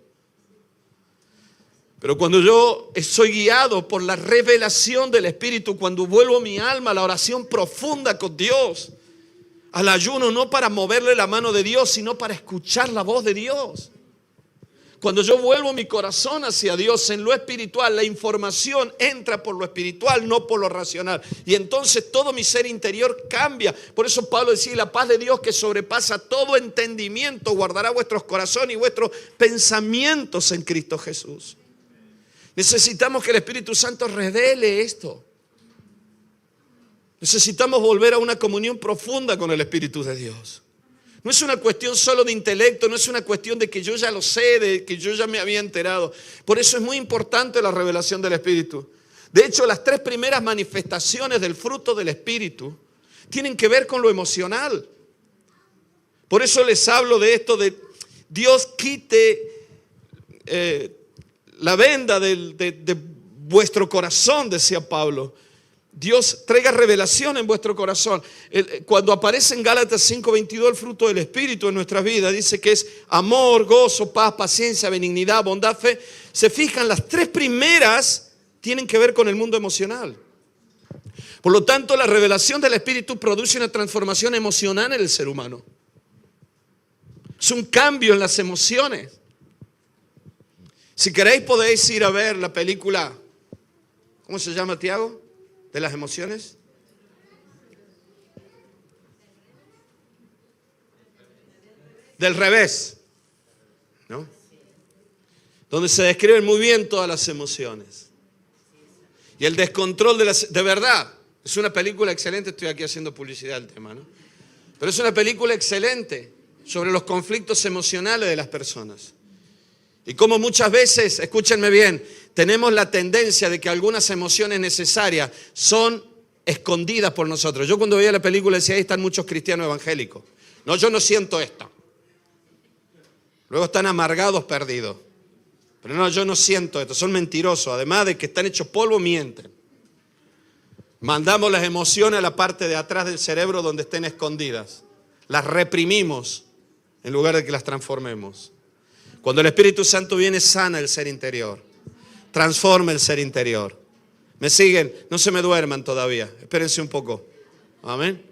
Pero cuando yo soy guiado por la revelación del Espíritu, cuando vuelvo mi alma a la oración profunda con Dios, al ayuno no para moverle la mano de Dios, sino para escuchar la voz de Dios. Cuando yo vuelvo mi corazón hacia Dios en lo espiritual, la información entra por lo espiritual, no por lo racional. Y entonces todo mi ser interior cambia. Por eso Pablo decía: la paz de Dios que sobrepasa todo entendimiento guardará vuestros corazones y vuestros pensamientos en Cristo Jesús. Necesitamos que el Espíritu Santo revele esto. Necesitamos volver a una comunión profunda con el Espíritu de Dios. No es una cuestión solo de intelecto, no es una cuestión de que yo ya lo sé, de que yo ya me había enterado. Por eso es muy importante la revelación del Espíritu. De hecho, las 3 primeras manifestaciones del fruto del Espíritu tienen que ver con lo emocional. Por eso les hablo de esto de Dios quite la venda de vuestro corazón, decía Pablo. Dios traiga revelación en vuestro corazón. Cuando aparece en Gálatas 5:22 el fruto del Espíritu en nuestras vidas, dice que es amor, gozo, paz, paciencia, benignidad, bondad, fe. Se fijan, las 3 primeras tienen que ver con el mundo emocional. Por lo tanto, la revelación del Espíritu produce una transformación emocional en el ser humano. Es un cambio en las emociones. Si queréis podéis ir a ver la película, ¿cómo se llama, Tiago? ¿De las emociones? Del revés, ¿no? Donde se describen muy bien todas las emociones. Y el descontrol de verdad, es una película excelente. Estoy aquí haciendo publicidad del tema, ¿no? Pero es una película excelente sobre los conflictos emocionales de las personas. Y como muchas veces, escúchenme bien, tenemos la tendencia de que algunas emociones necesarias son escondidas por nosotros. Yo cuando veía la película decía: ahí están muchos cristianos evangélicos. No, yo no siento esto. Luego están amargados, perdidos. Pero no, yo no siento esto. Son mentirosos. Además de que están hechos polvo, mienten. Mandamos las emociones a la parte de atrás del cerebro donde estén escondidas. Las reprimimos en lugar de que las transformemos. Cuando el Espíritu Santo viene, sana el ser interior. Transforma el ser interior. ¿Me siguen? No se me duerman todavía. Espérense un poco. Amén.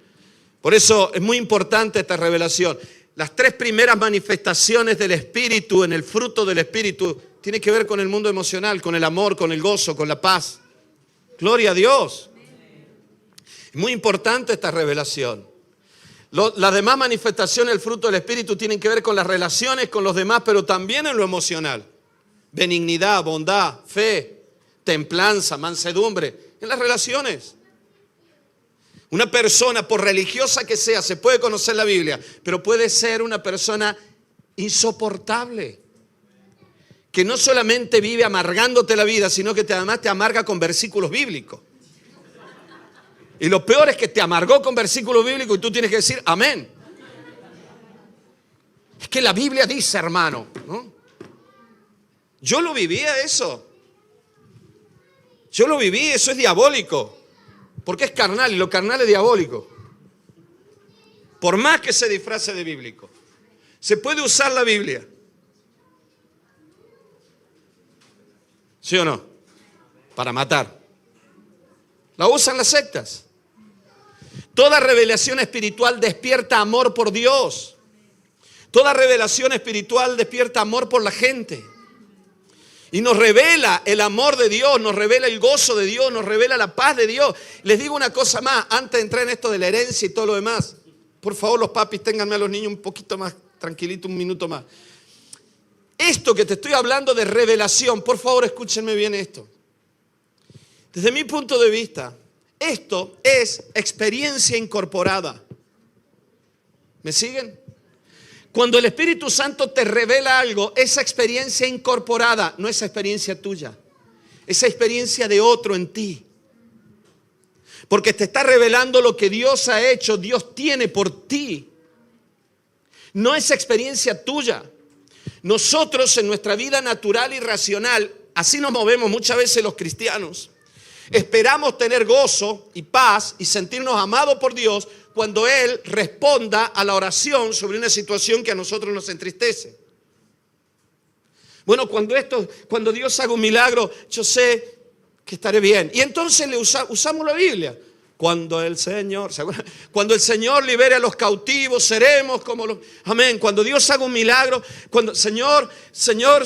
Por eso es muy importante esta revelación. Las 3 primeras manifestaciones del Espíritu, en el fruto del Espíritu, tienen que ver con el mundo emocional, con el amor, con el gozo, con la paz. Gloria a Dios. Es muy importante esta revelación. Las demás manifestaciones del fruto del Espíritu tienen que ver con las relaciones con los demás, pero también en lo emocional. Benignidad, bondad, fe, templanza, mansedumbre, en las relaciones. Una persona, por religiosa que sea, se puede conocer la Biblia, pero puede ser una persona insoportable, que no solamente vive amargándote la vida, sino que además te amarga con versículos bíblicos. Y lo peor es que te amargó con versículos bíblicos y tú tienes que decir amén. Es que la Biblia dice, hermano, ¿no? Yo lo vivía eso. Yo lo viví, eso es diabólico. Porque es carnal y lo carnal es diabólico. Por más que se disfrace de bíblico. Se puede usar la Biblia. ¿Sí o no? Para matar. La usan las sectas. Toda revelación espiritual despierta amor por Dios. Toda revelación espiritual despierta amor por la gente. Y nos revela el amor de Dios, nos revela el gozo de Dios, nos revela la paz de Dios. Les digo una cosa más, antes de entrar en esto de la herencia y todo lo demás. Por favor, los papis, ténganme a los niños un poquito más tranquilito, un minuto más. Esto que te estoy hablando de revelación, por favor, escúchenme bien esto. Desde mi punto de vista, esto es experiencia incorporada. ¿Me siguen? Cuando el Espíritu Santo te revela algo, esa experiencia incorporada, no es experiencia tuya, esa experiencia de otro en ti. Porque te está revelando lo que Dios ha hecho, Dios tiene por ti. No es experiencia tuya. Nosotros en nuestra vida natural y racional, así nos movemos muchas veces los cristianos. Esperamos tener gozo y paz y sentirnos amados por Dios cuando Él responda a la oración sobre una situación que a nosotros nos entristece. Bueno, cuando Dios haga un milagro, yo sé que estaré bien. Y entonces usamos la Biblia. Cuando el Señor libere a los cautivos, seremos como los... Amén. Cuando Dios haga un milagro, cuando Señor,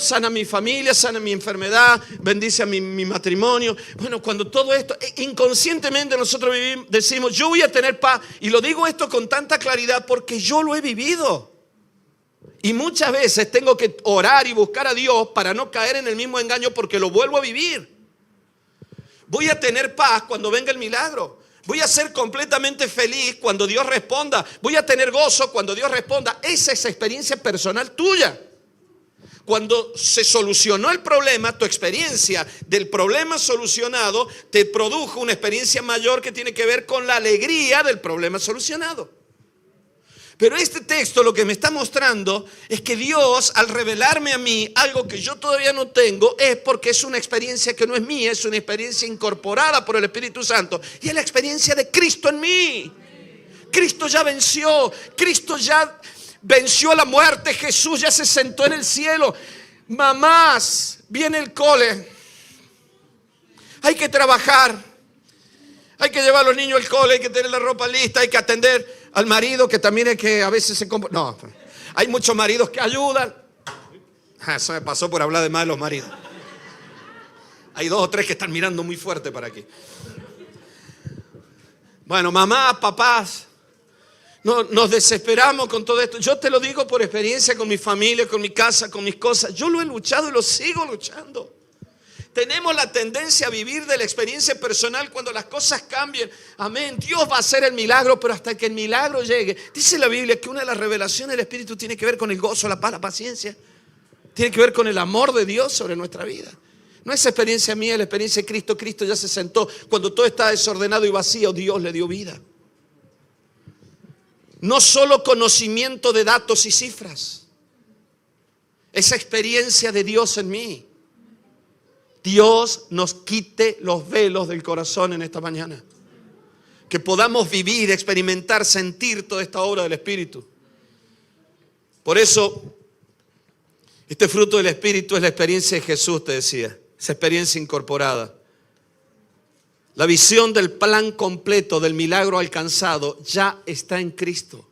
sana mi familia, sana mi enfermedad, bendice a mi matrimonio. Bueno, cuando todo esto, inconscientemente nosotros decimos, yo voy a tener paz. Y lo digo esto con tanta claridad porque yo lo he vivido. Y muchas veces tengo que orar y buscar a Dios para no caer en el mismo engaño porque lo vuelvo a vivir. Voy a tener paz cuando venga el milagro. Voy a ser completamente feliz cuando Dios responda. Voy a tener gozo cuando Dios responda. Esa es experiencia personal tuya. Cuando se solucionó el problema, tu experiencia del problema solucionado te produjo una experiencia mayor que tiene que ver con la alegría del problema solucionado. Pero este texto lo que me está mostrando es que Dios, al revelarme a mí algo que yo todavía no tengo, es porque es una experiencia que no es mía, es una experiencia incorporada por el Espíritu Santo. Y es la experiencia de Cristo en mí. Cristo ya venció, Cristo ya venció la muerte, Jesús ya se sentó en el cielo. Mamás, viene el cole, hay que trabajar. Hay que llevar a los niños al cole, hay que tener la ropa lista, hay que atender al marido que también es que a veces se comporta. No, hay muchos maridos que ayudan. Eso me pasó por hablar de más de los maridos. Hay 2 o 3 que están mirando muy fuerte para aquí. Bueno, mamás, papás, no, nos desesperamos con todo esto. Yo te lo digo por experiencia con mi familia, con mi casa, con mis cosas. Yo lo he luchado y lo sigo luchando. Tenemos la tendencia a vivir de la experiencia personal cuando las cosas cambien. Amén. Dios va a hacer el milagro, pero hasta que el milagro llegue. Dice la Biblia que una de las revelaciones del Espíritu tiene que ver con el gozo, la paz, la paciencia. Tiene que ver con el amor de Dios sobre nuestra vida. No es experiencia mía, es la experiencia de Cristo. Cristo ya se sentó. Cuando todo está desordenado y vacío, Dios le dio vida. No solo conocimiento de datos y cifras. Esa experiencia de Dios en mí. Dios nos quite los velos del corazón en esta mañana. Que podamos vivir, experimentar, sentir toda esta obra del Espíritu. Por eso, este fruto del Espíritu es la experiencia de Jesús, te decía. Esa experiencia incorporada. La visión del plan completo, del milagro alcanzado, ya está en Cristo.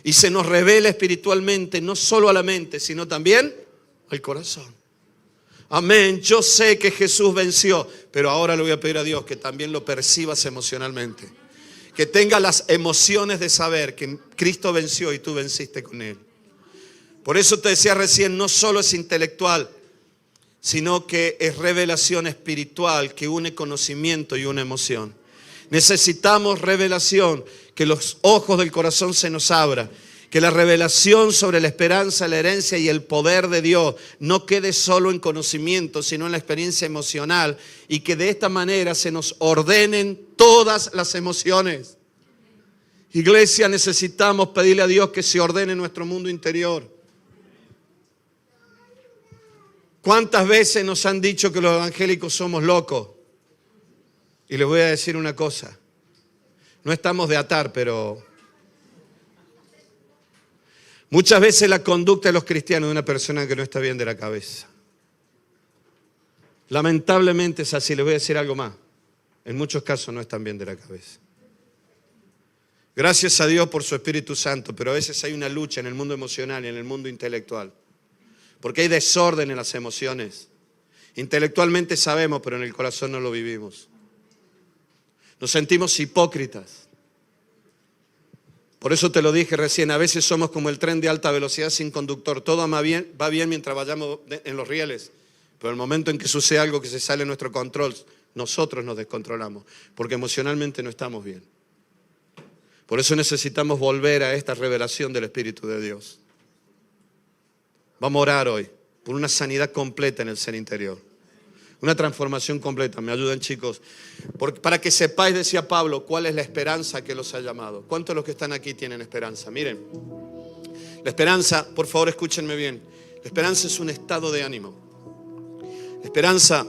Y se nos revela espiritualmente, no solo a la mente, sino también al corazón. Amén, yo sé que Jesús venció, pero ahora le voy a pedir a Dios que también lo percibas emocionalmente. Que tengas las emociones de saber que Cristo venció y tú venciste con Él. Por eso te decía recién, no solo es intelectual, sino que es revelación espiritual que une conocimiento y una emoción. Necesitamos revelación, que los ojos del corazón se nos abran Que la revelación sobre la esperanza, la herencia y el poder de Dios no quede solo en conocimiento, sino en la experiencia emocional, y que de esta manera se nos ordenen todas las emociones. Iglesia, necesitamos pedirle a Dios que se ordene nuestro mundo interior. ¿Cuántas veces nos han dicho que los evangélicos somos locos? Y les voy a decir una cosa. No estamos de atar, pero muchas veces la conducta de los cristianos de una persona que no está bien de la cabeza. Lamentablemente es así. Les voy a decir algo más. En muchos casos no están bien de la cabeza. Gracias a Dios por su Espíritu Santo, pero a veces hay una lucha en el mundo emocional y en el mundo intelectual. Porque hay desorden en las emociones. Intelectualmente sabemos, pero en el corazón no lo vivimos. Nos sentimos hipócritas. Por eso te lo dije recién, a veces somos como el tren de alta velocidad sin conductor. Todo va bien mientras vayamos en los rieles, pero el momento en que sucede algo que se sale de nuestro control, nosotros nos descontrolamos, porque emocionalmente no estamos bien. Por eso necesitamos volver a esta revelación del Espíritu de Dios. Vamos a orar hoy por una sanidad completa en el ser interior. Una transformación completa. ¿Me ayudan, chicos? Para que sepáis, decía Pablo, cuál es la esperanza que los ha llamado. ¿Cuántos de los que están aquí tienen esperanza? Miren, la esperanza, por favor escúchenme bien, la esperanza es un estado de ánimo. La esperanza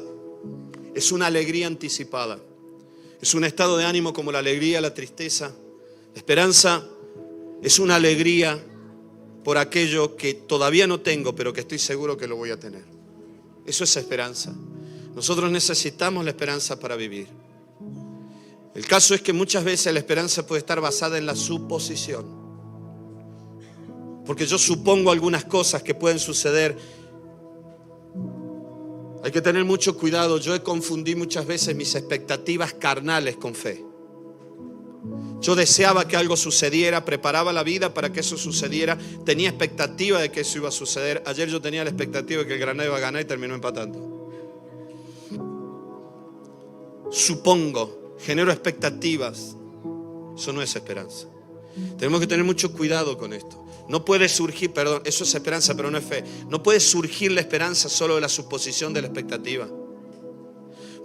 es una alegría anticipada. Es un estado de ánimo como la alegría, la tristeza. La esperanza es una alegría por aquello que todavía no tengo, pero que estoy seguro que lo voy a tener. Eso es esperanza. Nosotros necesitamos la esperanza para vivir. El caso es que muchas veces la esperanza puede estar basada en la suposición. Porque yo supongo algunas cosas que pueden suceder. Hay que tener mucho cuidado. Yo he confundido muchas veces mis expectativas carnales con fe. Yo deseaba que algo sucediera, preparaba la vida para que eso sucediera, tenía expectativa de que eso iba a suceder. Ayer yo tenía la expectativa de que el Granada iba a ganar y terminó empatando. Supongo, genero expectativas. Eso no es esperanza. Tenemos que tener mucho cuidado con esto. No puede surgir, perdón, eso es esperanza, pero no es fe. No puede surgir la esperanza solo de la suposición de la expectativa.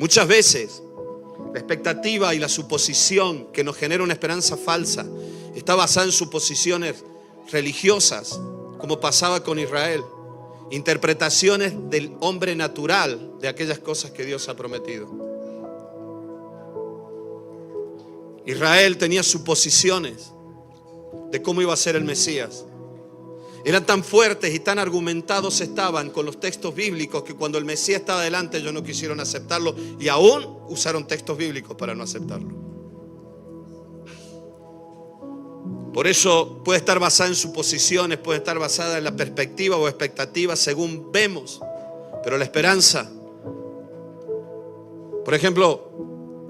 Muchas veces la expectativa y la suposición que nos genera una esperanza falsa está basada en suposiciones religiosas, como pasaba con Israel. Interpretaciones del hombre natural de aquellas cosas que Dios ha prometido. Israel tenía suposiciones de cómo iba a ser el Mesías. Eran tan fuertes y tan argumentados estaban con los textos bíblicos que cuando el Mesías estaba delante ellos no quisieron aceptarlo y aún usaron textos bíblicos para no aceptarlo. Por eso puede estar basada en suposiciones, puede estar basada en la perspectiva o expectativa según vemos. Pero la esperanza, por ejemplo,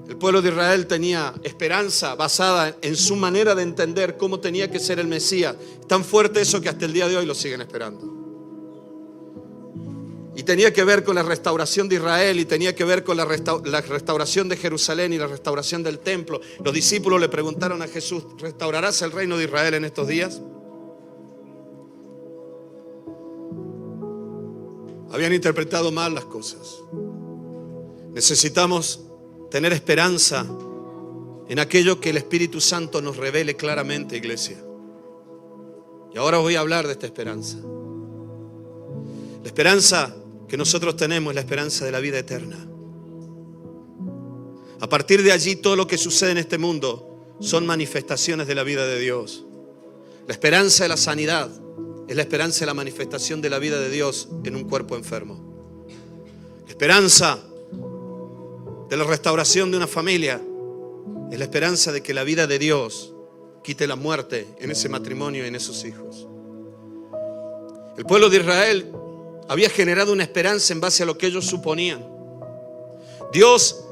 el pueblo de Israel tenía esperanza basada en su manera de entender cómo tenía que ser el Mesías. Tan fuerte eso que hasta el día de hoy lo siguen esperando. Y tenía que ver con la restauración de Israel y tenía que ver con la restauración de Jerusalén y la restauración del templo. Los discípulos le preguntaron a Jesús, ¿restaurarás el reino de Israel en estos días? Habían interpretado mal las cosas. Necesitamos tener esperanza en aquello que el Espíritu Santo nos revele claramente, iglesia. Y ahora os voy a hablar de esta esperanza. La esperanza que nosotros tenemos es la esperanza de la vida eterna. A partir de allí, todo lo que sucede en este mundo son manifestaciones de la vida de Dios. La esperanza de la sanidad es la esperanza de la manifestación de la vida de Dios en un cuerpo enfermo. La esperanza de la restauración de una familia es la esperanza de que la vida de Dios quite la muerte en ese matrimonio y en esos hijos. El pueblo de Israel había generado una esperanza en base a lo que ellos suponían. Dios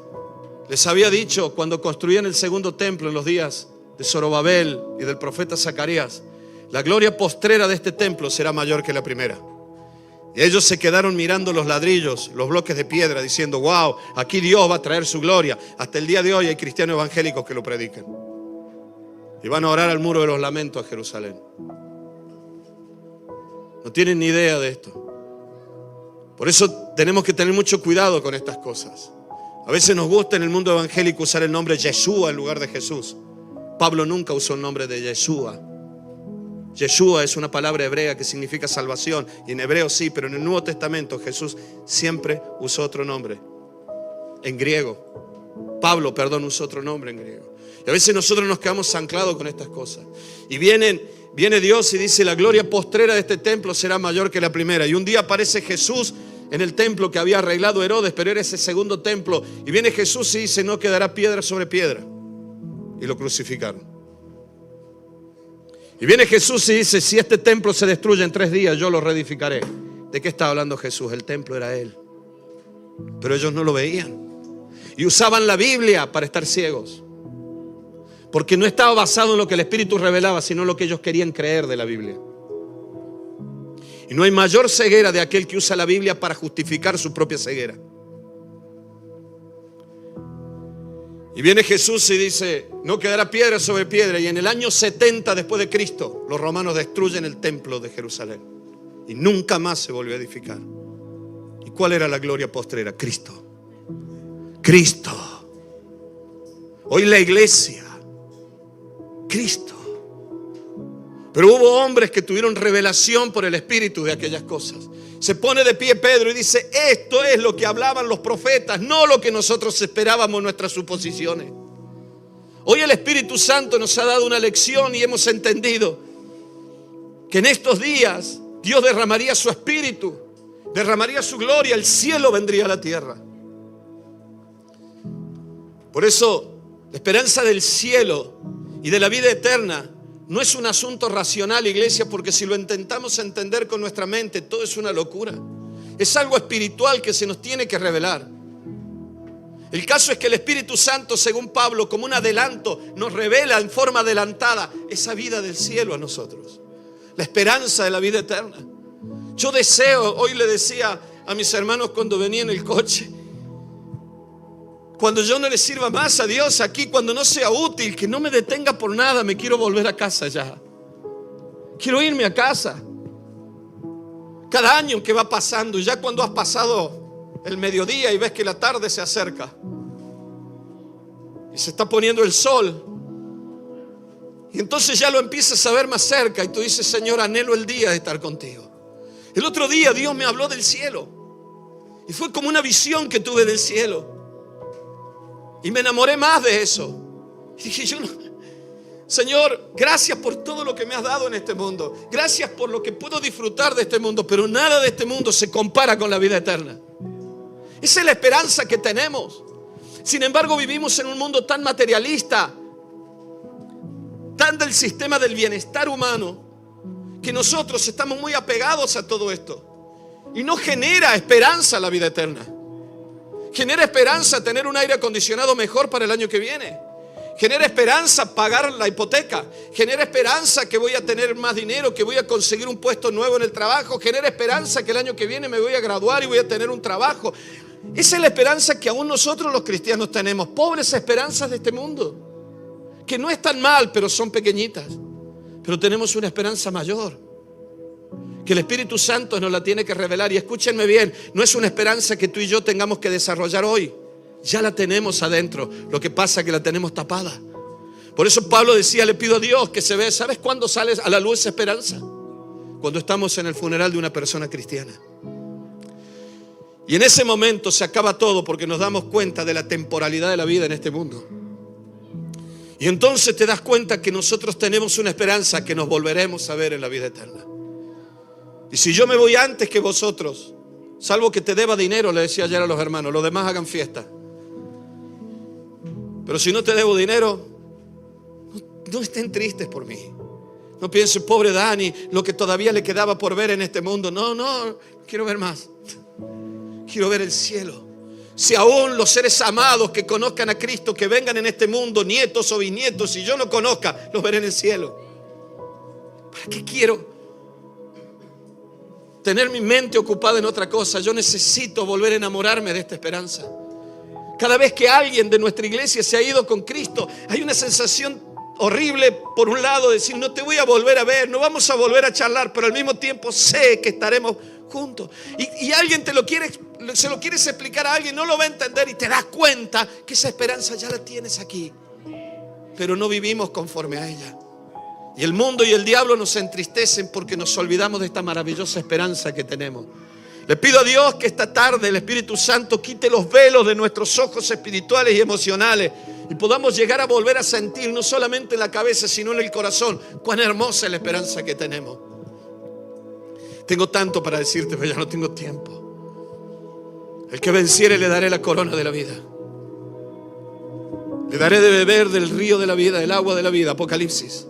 les había dicho cuando construían el segundo templo en los días de Zorobabel y del profeta Zacarías, la gloria postrera de este templo será mayor que la primera. Y ellos se quedaron mirando los ladrillos, los bloques de piedra, diciendo, wow, aquí Dios va a traer su gloria. Hasta el día de hoy hay cristianos evangélicos que lo predican. Y van a orar al muro de los lamentos a Jerusalén. No tienen ni idea de esto. Por eso tenemos que tener mucho cuidado con estas cosas. A veces nos gusta en el mundo evangélico usar el nombre Yeshua en lugar de Jesús. Pablo nunca usó el nombre de Yeshua. Yeshua es una palabra hebrea que significa salvación. Y en hebreo sí, pero en el Nuevo Testamento Jesús siempre usó otro nombre. En griego. Pablo, usó otro nombre en griego. Y a veces nosotros nos quedamos anclados con estas cosas. Y viene Dios y dice: la gloria postrera de este templo será mayor que la primera. Y un día aparece Jesús en el templo que había arreglado Herodes, pero era ese segundo templo. Y viene Jesús y dice: no quedará piedra sobre piedra. Y lo crucificaron. Y viene Jesús y dice: si este templo se destruye en 3 días, yo lo reedificaré. ¿De qué estaba hablando Jesús? El templo era Él. Pero ellos no lo veían. Y usaban la Biblia para estar ciegos. Porque no estaba basado en lo que el Espíritu revelaba, sino en lo que ellos querían creer de la Biblia. Y no hay mayor ceguera de aquel que usa la Biblia para justificar su propia ceguera. Y viene Jesús y dice: no quedará piedra sobre piedra. Y en el año 70 después de Cristo, los romanos destruyen el templo de Jerusalén. Y nunca más se volvió a edificar. ¿Y cuál era la gloria postrera? Cristo. Cristo. Hoy la iglesia. Cristo. Pero hubo hombres que tuvieron revelación por el Espíritu de aquellas cosas. Se pone de pie Pedro y dice: esto es lo que hablaban los profetas, no lo que nosotros esperábamos, nuestras suposiciones. Hoy el Espíritu Santo nos ha dado una lección y hemos entendido que en estos días Dios derramaría su Espíritu, derramaría su gloria, el cielo vendría a la tierra. Por eso, la esperanza del cielo y de la vida eterna no es un asunto racional, iglesia, porque si lo intentamos entender con nuestra mente, todo es una locura. Es algo espiritual que se nos tiene que revelar. El caso es que el Espíritu Santo, según Pablo, como un adelanto, nos revela en forma adelantada esa vida del cielo a nosotros. La esperanza de la vida eterna. Yo deseo, hoy le decía a mis hermanos cuando venía en el coche, cuando yo no le sirva más a Dios aquí, cuando no sea útil, que no me detenga por nada, me quiero volver a casa ya. Quiero irme a casa. Cada año que va pasando, ya cuando has pasado el mediodía y ves que la tarde se acerca y se está poniendo el sol, y entonces ya lo empiezas a ver más cerca y tú dices: Señor, anhelo el día de estar contigo. El otro día Dios me habló del cielo y fue como una visión que tuve del cielo. Y me enamoré más de eso. Y dije: Señor, gracias por todo lo que me has dado en este mundo. Gracias por lo que puedo disfrutar de este mundo. Pero nada de este mundo se compara con la vida eterna. Esa es la esperanza que tenemos. Sin embargo, vivimos en un mundo tan materialista, tan del sistema del bienestar humano, que nosotros estamos muy apegados a todo esto. Y no genera esperanza la vida eterna. Genera esperanza tener un aire acondicionado mejor para el año que viene. Genera esperanza pagar la hipoteca. Genera esperanza que voy a tener más dinero, que voy a conseguir un puesto nuevo en el trabajo. Genera esperanza que el año que viene me voy a graduar y voy a tener un trabajo. Esa es la esperanza que aún nosotros los cristianos tenemos. Pobres esperanzas de este mundo, que no están mal, pero son pequeñitas. Pero tenemos una esperanza mayor, que el Espíritu Santo nos la tiene que revelar. Y escúchenme bien, no es una esperanza que tú y yo tengamos que desarrollar hoy. Ya la tenemos adentro. Lo que pasa es que la tenemos tapada. Por eso Pablo decía: le pido a Dios que se vea. ¿Sabes cuándo sale a la luz esa esperanza? Cuando estamos en el funeral de una persona cristiana. Y en ese momento se acaba todo, porque nos damos cuenta de la temporalidad de la vida en este mundo. Y entonces te das cuenta que nosotros tenemos una esperanza que nos volveremos a ver en la vida eterna. Y si yo me voy antes que vosotros, salvo que te deba dinero, le decía ayer a los hermanos, los demás hagan fiesta. Pero si no te debo dinero, no estén tristes por mí. No piensen: pobre Dani, lo que todavía le quedaba por ver en este mundo. No, quiero ver más. Quiero ver el cielo. Si aún los seres amados que conozcan a Cristo, que vengan en este mundo, nietos o bisnietos, si yo no conozca, los veré en el cielo. ¿Para qué quiero tener mi mente ocupada en otra cosa? Yo necesito volver a enamorarme de esta esperanza. Cada vez que alguien de nuestra iglesia se ha ido con Cristo, hay una sensación horrible por un lado decir no te voy a volver a ver, no vamos a volver a charlar, pero al mismo tiempo sé que estaremos juntos. Y alguien se lo quieres explicar a alguien, no lo va a entender y te das cuenta que esa esperanza ya la tienes aquí, pero no vivimos conforme a ella. Y el mundo y el diablo nos entristecen porque nos olvidamos de esta maravillosa esperanza que tenemos. Le pido a Dios que esta tarde el Espíritu Santo quite los velos de nuestros ojos espirituales y emocionales y podamos llegar a volver a sentir, no solamente en la cabeza, sino en el corazón, cuán hermosa es la esperanza que tenemos. Tengo tanto para decirte, pero ya no tengo tiempo. El que venciere le daré la corona de la vida. Le daré de beber del río de la vida, del agua de la vida. Apocalipsis.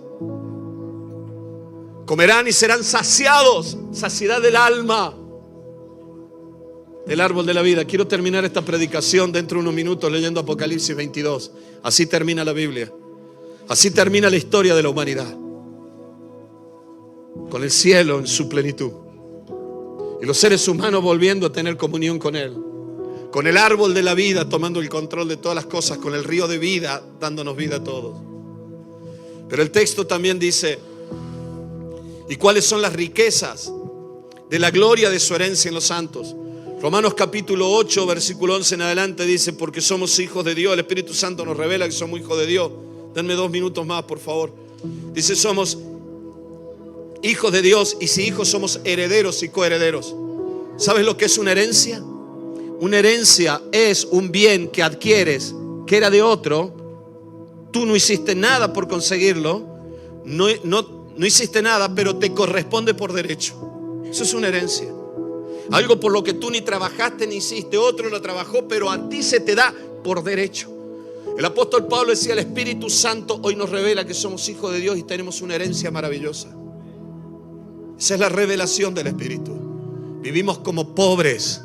Comerán y serán saciados, saciedad del alma, del árbol de la vida. Quiero terminar esta predicación dentro de unos minutos leyendo Apocalipsis 22. Así termina la Biblia. Así termina la historia de la humanidad. Con el cielo en su plenitud. Y los seres humanos volviendo a tener comunión con Él. Con el árbol de la vida tomando el control de todas las cosas. Con el río de vida dándonos vida a todos. Pero el texto también dice: ¿y cuáles son las riquezas de la gloria de su herencia en los santos? Romanos capítulo 8, versículo 11 en adelante dice: porque somos hijos de Dios. El Espíritu Santo nos revela que somos hijos de Dios. Denme 2 minutos más, por favor. Dice: somos hijos de Dios, y si hijos somos herederos y coherederos. ¿Sabes lo que es una herencia? Una herencia es un bien que adquieres que era de otro. Tú no hiciste nada por conseguirlo. No hiciste nada, pero te corresponde por derecho. Eso es una herencia. Algo por lo que tú ni trabajaste ni hiciste, otro lo trabajó, pero a ti se te da por derecho. El apóstol Pablo decía: el Espíritu Santo hoy nos revela que somos hijos de Dios y tenemos una herencia maravillosa. Esa es la revelación del Espíritu. Vivimos como pobres,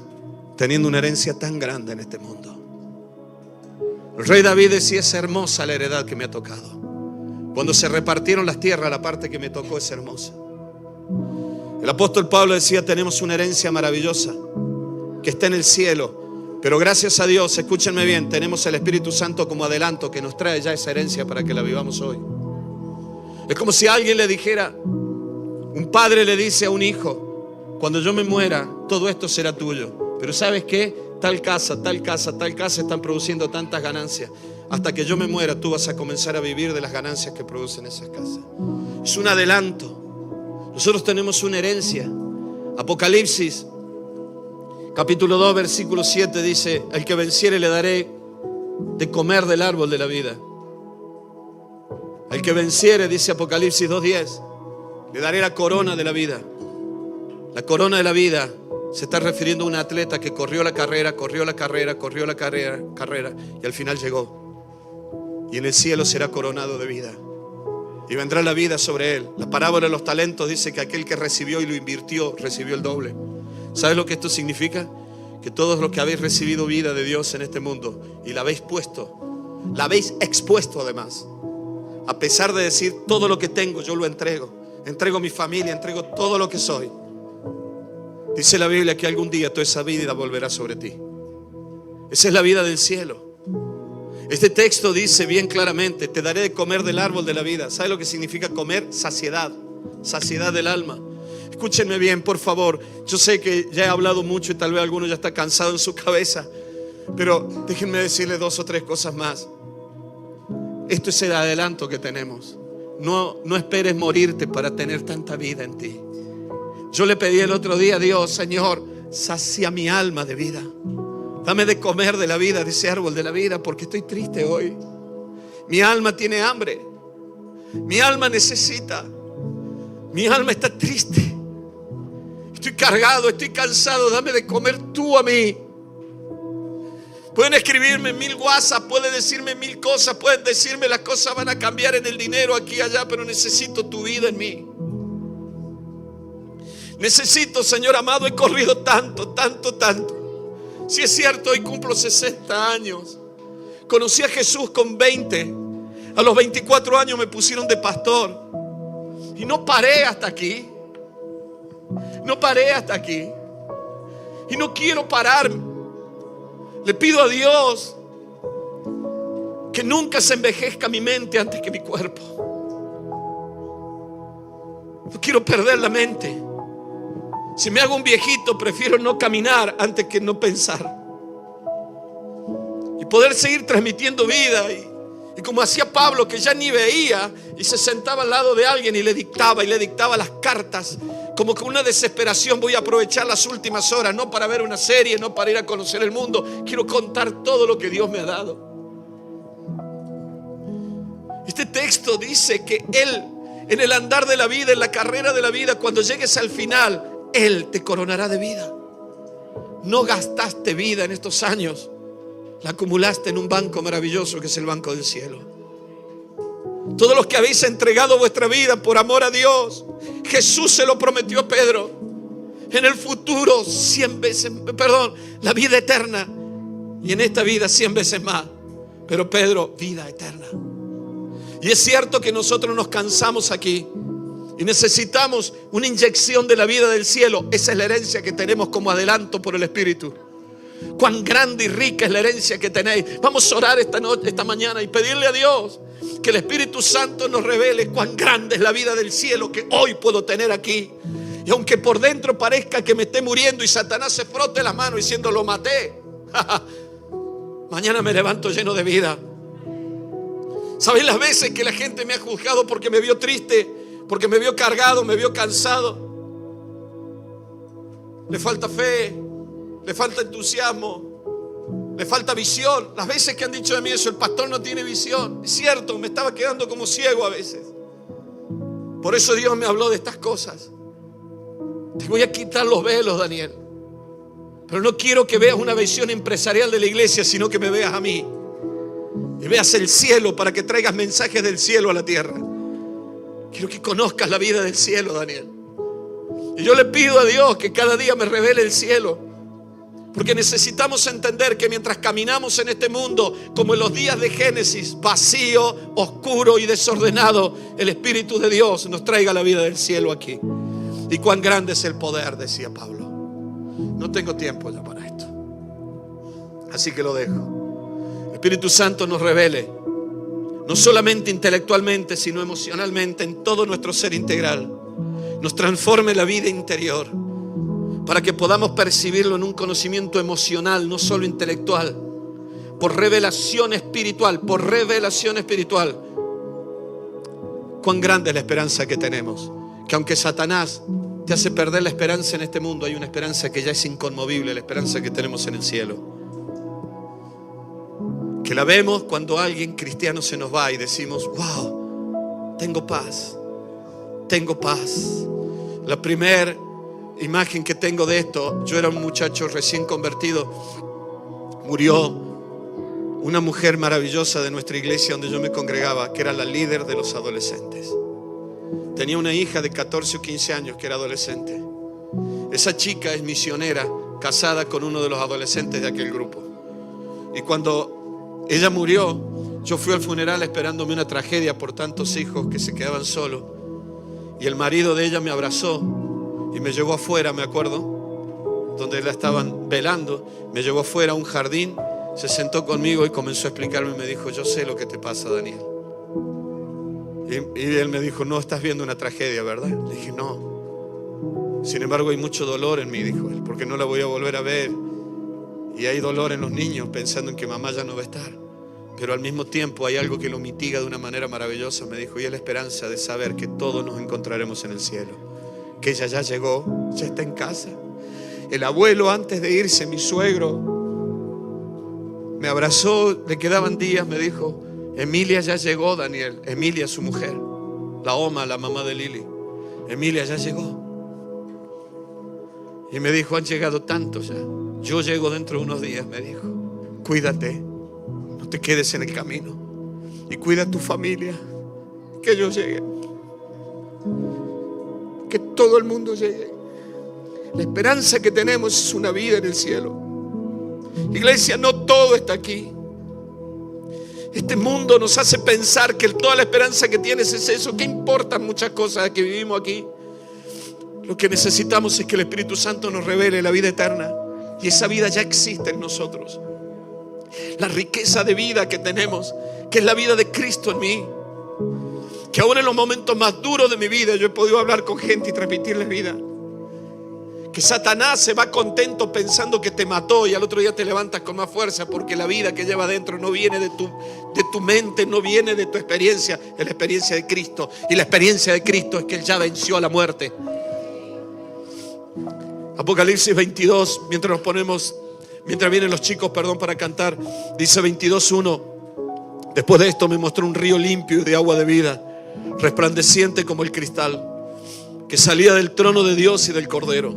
teniendo una herencia tan grande en este mundo. El rey David decía: es hermosa la heredad que me ha tocado. Cuando se repartieron las tierras, la parte que me tocó es hermosa. El apóstol Pablo decía: tenemos una herencia maravillosa que está en el cielo. Pero gracias a Dios, escúchenme bien, tenemos el Espíritu Santo como adelanto que nos trae ya esa herencia para que la vivamos hoy. Es como si alguien le dijera, un padre le dice a un hijo: cuando yo me muera, todo esto será tuyo. Pero ¿sabes qué? Tal casa están produciendo tantas ganancias. Hasta que yo me muera, tú vas a comenzar a vivir de las ganancias que producen esas casas. Es un adelanto. Nosotros tenemos una herencia. Apocalipsis capítulo 2 versículo 7 dice: el que venciere le daré de comer del árbol de la vida. Al que venciere, dice Apocalipsis 2:10, le daré la corona de la vida. La corona de la vida se está refiriendo a un atleta que corrió la carrera y al final llegó. Y en el cielo será coronado de vida. Y vendrá la vida sobre él. La parábola de los talentos dice que aquel que recibió y lo invirtió, recibió el doble. ¿Sabes lo que esto significa? Que todos los que habéis recibido vida de Dios en este mundo y la habéis puesto, la habéis expuesto además. A pesar de decir: todo lo que tengo yo lo entrego. Entrego mi familia, entrego todo lo que soy. Dice la Biblia que algún día toda esa vida volverá sobre ti. Esa es la vida del cielo. Este texto dice bien claramente: te daré de comer del árbol de la vida. ¿Sabe lo que significa comer? Saciedad. Saciedad del alma. Escúchenme bien, por favor. Yo sé que ya he hablado mucho y tal vez alguno ya está cansado en su cabeza, pero déjenme decirle 2 o 3 cosas más. Esto es el adelanto que tenemos. No esperes morirte para tener tanta vida en ti. Yo le pedí el otro día a Dios: Señor, sacia mi alma de vida. Dame de comer de la vida, de ese árbol de la vida, porque estoy triste hoy. Mi alma tiene hambre. Mi alma necesita. Mi alma está triste. Estoy cargado, estoy cansado. Dame de comer tú a mí. Pueden escribirme 1000 WhatsApp, pueden decirme 1000 cosas, pueden decirme las cosas van a cambiar en el dinero aquí y allá, pero necesito tu vida en mí. Necesito, Señor amado, he corrido tanto. Si es cierto, hoy cumplo 60 años. Conocí a Jesús con 20. A los 24 años me pusieron de pastor. Y no paré hasta aquí. Y no quiero parar. Le pido a Dios Que nunca se envejezca mi mente antes que mi cuerpo. No quiero perder la mente. Si me hago un viejito, prefiero no caminar antes que no pensar. Y poder seguir transmitiendo vida. Y como hacía Pablo, que ya ni veía, y se sentaba al lado de alguien y le dictaba las cartas. Como con una desesperación, voy a aprovechar las últimas horas, no para ver una serie, no para ir a conocer el mundo. Quiero contar todo lo que Dios me ha dado. Este texto dice que Él, en el andar de la vida, en la carrera de la vida, cuando llegues al final, Él te coronará de vida. No gastaste vida en estos años, la acumulaste en un banco maravilloso que es el banco del cielo. Todos los que habéis entregado vuestra vida por amor a Dios, Jesús se lo prometió a Pedro. En el futuro 100 veces, la vida eterna. Y en esta vida 100 veces más. Pero Pedro, vida eterna. Y es cierto que nosotros nos cansamos aquí y necesitamos una inyección de la vida del cielo. Esa es la herencia que tenemos como adelanto por el Espíritu. Cuán grande y rica es la herencia que tenéis. Vamos a orar esta mañana y pedirle a Dios que el Espíritu Santo nos revele cuán grande es la vida del cielo que hoy puedo tener aquí. Y aunque por dentro parezca que me esté muriendo y Satanás se frote la mano diciendo lo maté, mañana me levanto lleno de vida. ¿Sabéis las veces que la gente me ha juzgado porque me vio triste, porque me vio cargado, me vio cansado? Le falta fe, le falta entusiasmo, le falta visión. Las veces que han dicho de mí eso, el pastor no tiene visión. Es cierto, me estaba quedando como ciego a veces. Por eso Dios me habló de estas cosas. Te voy a quitar los velos, Daniel. Pero no quiero que veas una visión empresarial de la iglesia, sino que me veas a mí. Y veas el cielo para que traigas mensajes del cielo a la tierra. Quiero que conozcas la vida del cielo, Daniel. Y yo le pido a Dios que cada día me revele el cielo. Porque necesitamos entender que mientras caminamos en este mundo, como en los días de Génesis, vacío, oscuro y desordenado, el Espíritu de Dios nos traiga la vida del cielo aquí. Y cuán grande es el poder, decía Pablo. No tengo tiempo ya para esto, así que lo dejo. El Espíritu Santo nos revele, no solamente intelectualmente, sino emocionalmente, en todo nuestro ser integral. Nos transforme la vida interior, para que podamos percibirlo en un conocimiento emocional, no solo intelectual, por revelación espiritual, Cuán grande es la esperanza que tenemos, que aunque Satanás te hace perder la esperanza en este mundo, hay una esperanza que ya es inconmovible, la esperanza que tenemos en el cielo. Que la vemos cuando alguien cristiano se nos va y decimos, wow, tengo paz. La primera imagen que tengo de esto, yo era un muchacho recién convertido, murió una mujer maravillosa de nuestra iglesia donde yo me congregaba, que era la líder de los adolescentes. Tenía una hija de 14 o 15 años que era adolescente. Esa chica es misionera, casada con uno de los adolescentes de aquel grupo. Y cuando ella murió, yo fui al funeral esperándome una tragedia por tantos hijos que se quedaban solos. Y el marido de ella me abrazó y me llevó afuera, me acuerdo, donde la estaban velando. Me llevó afuera a un jardín, se sentó conmigo y comenzó a explicarme. Me dijo, yo sé lo que te pasa, Daniel. Y él me dijo, no estás viendo una tragedia, ¿verdad? Le dije, no. Sin embargo, hay mucho dolor en mí, dijo él, porque no la voy a volver a ver. Y hay dolor en los niños pensando en que mamá ya no va a estar. Pero al mismo tiempo hay algo que lo mitiga de una manera maravillosa, me dijo, y es la esperanza de saber que todos nos encontraremos en el cielo. Que ella ya llegó, ya está en casa. El abuelo, antes de irse, mi suegro, me abrazó, le quedaban días, me dijo, Emilia ya llegó, Daniel. Emilia, su mujer, la Oma, la mamá de Lili. Emilia ya llegó. Y me dijo, han llegado tantos ya. Yo llego dentro de unos días, me dijo. Cuídate, no te quedes en el camino. Y cuida a tu familia, que yo llegue. Que todo el mundo llegue. La esperanza que tenemos es una vida en el cielo. Iglesia, no todo está aquí. Este mundo nos hace pensar que toda la esperanza que tienes es eso. ¿Qué importan muchas cosas que vivimos aquí? Lo que necesitamos es que el Espíritu Santo nos revele la vida eterna. Y esa vida ya existe en nosotros. La riqueza de vida que tenemos, que es la vida de Cristo en mí. Que aún en los momentos más duros de mi vida yo he podido hablar con gente y transmitirles vida. Que Satanás se va contento pensando que te mató y al otro día te levantas con más fuerza, porque la vida que lleva adentro no viene de tu mente, no viene de tu experiencia, es la experiencia de Cristo. Y la experiencia de Cristo es que Él ya venció a la muerte. Apocalipsis 22, mientras vienen los chicos, para cantar, dice 22:1. Después de esto me mostró un río limpio de agua de vida, resplandeciente como el cristal, que salía del trono de Dios y del Cordero.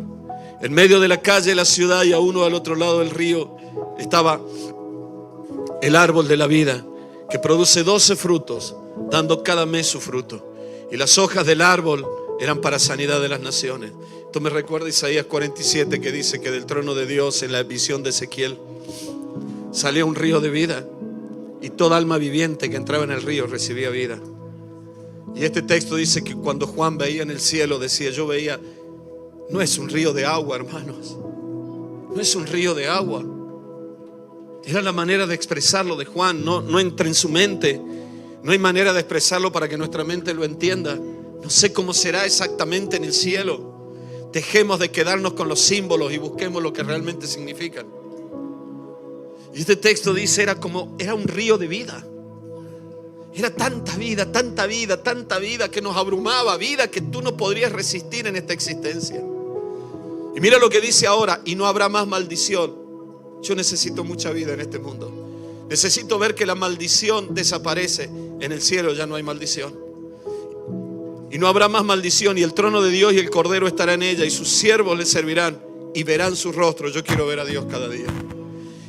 En medio de la calle de la ciudad y a uno al otro lado del río estaba el árbol de la vida, que produce 12 frutos, dando cada mes su fruto. Y las hojas del árbol eran para sanidad de las naciones. Esto me recuerda a Isaías 47, que dice que del trono de Dios, en la visión de Ezequiel, salía un río de vida, y toda alma viviente que entraba en el río recibía vida. Y este texto dice que cuando Juan veía en el cielo, decía: yo veía, no es un río de agua, hermanos, no es un río de agua. Era la manera de expresarlo de Juan, no entra en su mente. No hay manera de expresarlo para que nuestra mente lo entienda. No sé cómo será exactamente en el cielo. Dejemos de quedarnos con los símbolos y busquemos lo que realmente significan. Y este texto dice, era un río de vida. Era tanta vida, tanta vida, tanta vida que nos abrumaba, vida que tú no podrías resistir en esta existencia. Y mira lo que dice ahora: y no habrá más maldición. Yo necesito mucha vida en este mundo. Necesito ver que la maldición desaparece. En el cielo ya no hay maldición. Y no habrá más maldición, y el trono de Dios y el Cordero estará en ella, y sus siervos le servirán y verán su rostro. Yo quiero ver a Dios cada día.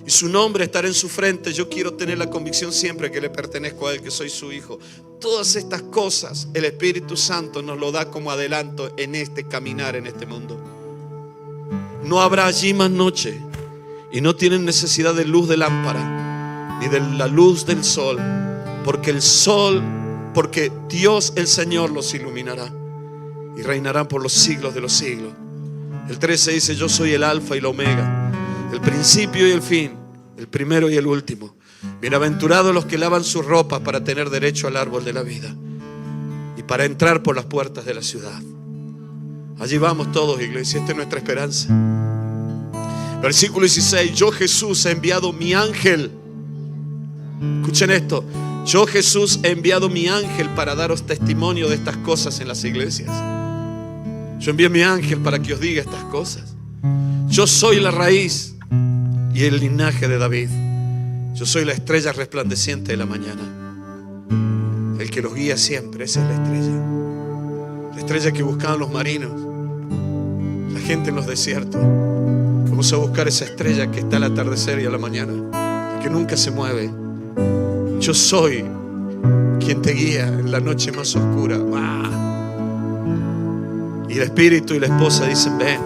Y su nombre estará en su frente. Yo quiero tener la convicción siempre que le pertenezco a Él, que soy su hijo. Todas estas cosas el Espíritu Santo nos lo da como adelanto en este caminar en este mundo. No habrá allí más noche, y no tienen necesidad de luz de lámpara ni de la luz del sol, porque Dios el Señor los iluminará y reinarán por los siglos de los siglos. El 13 dice: yo soy el alfa y la omega, el principio y el fin, el primero y el último. Bienaventurados los que lavan sus ropas para tener derecho al árbol de la vida y para entrar por las puertas de la ciudad. Allí vamos todos, iglesia. Esta es nuestra esperanza. Versículo 16: yo, Jesús, he enviado mi ángel. Escuchen esto: yo, Jesús, he enviado mi ángel para daros testimonio de estas cosas en las iglesias. Yo envié mi ángel para que os diga estas cosas. Yo soy la raíz y el linaje de David. Yo soy la estrella resplandeciente de la mañana. El que los guía siempre, esa es la estrella. La estrella que buscaban los marinos, la gente en los desiertos. Vamos a buscar esa estrella que está al atardecer y a la mañana, que nunca se mueve. Yo soy quien te guía en la noche más oscura. Y el espíritu y la esposa dicen: ven.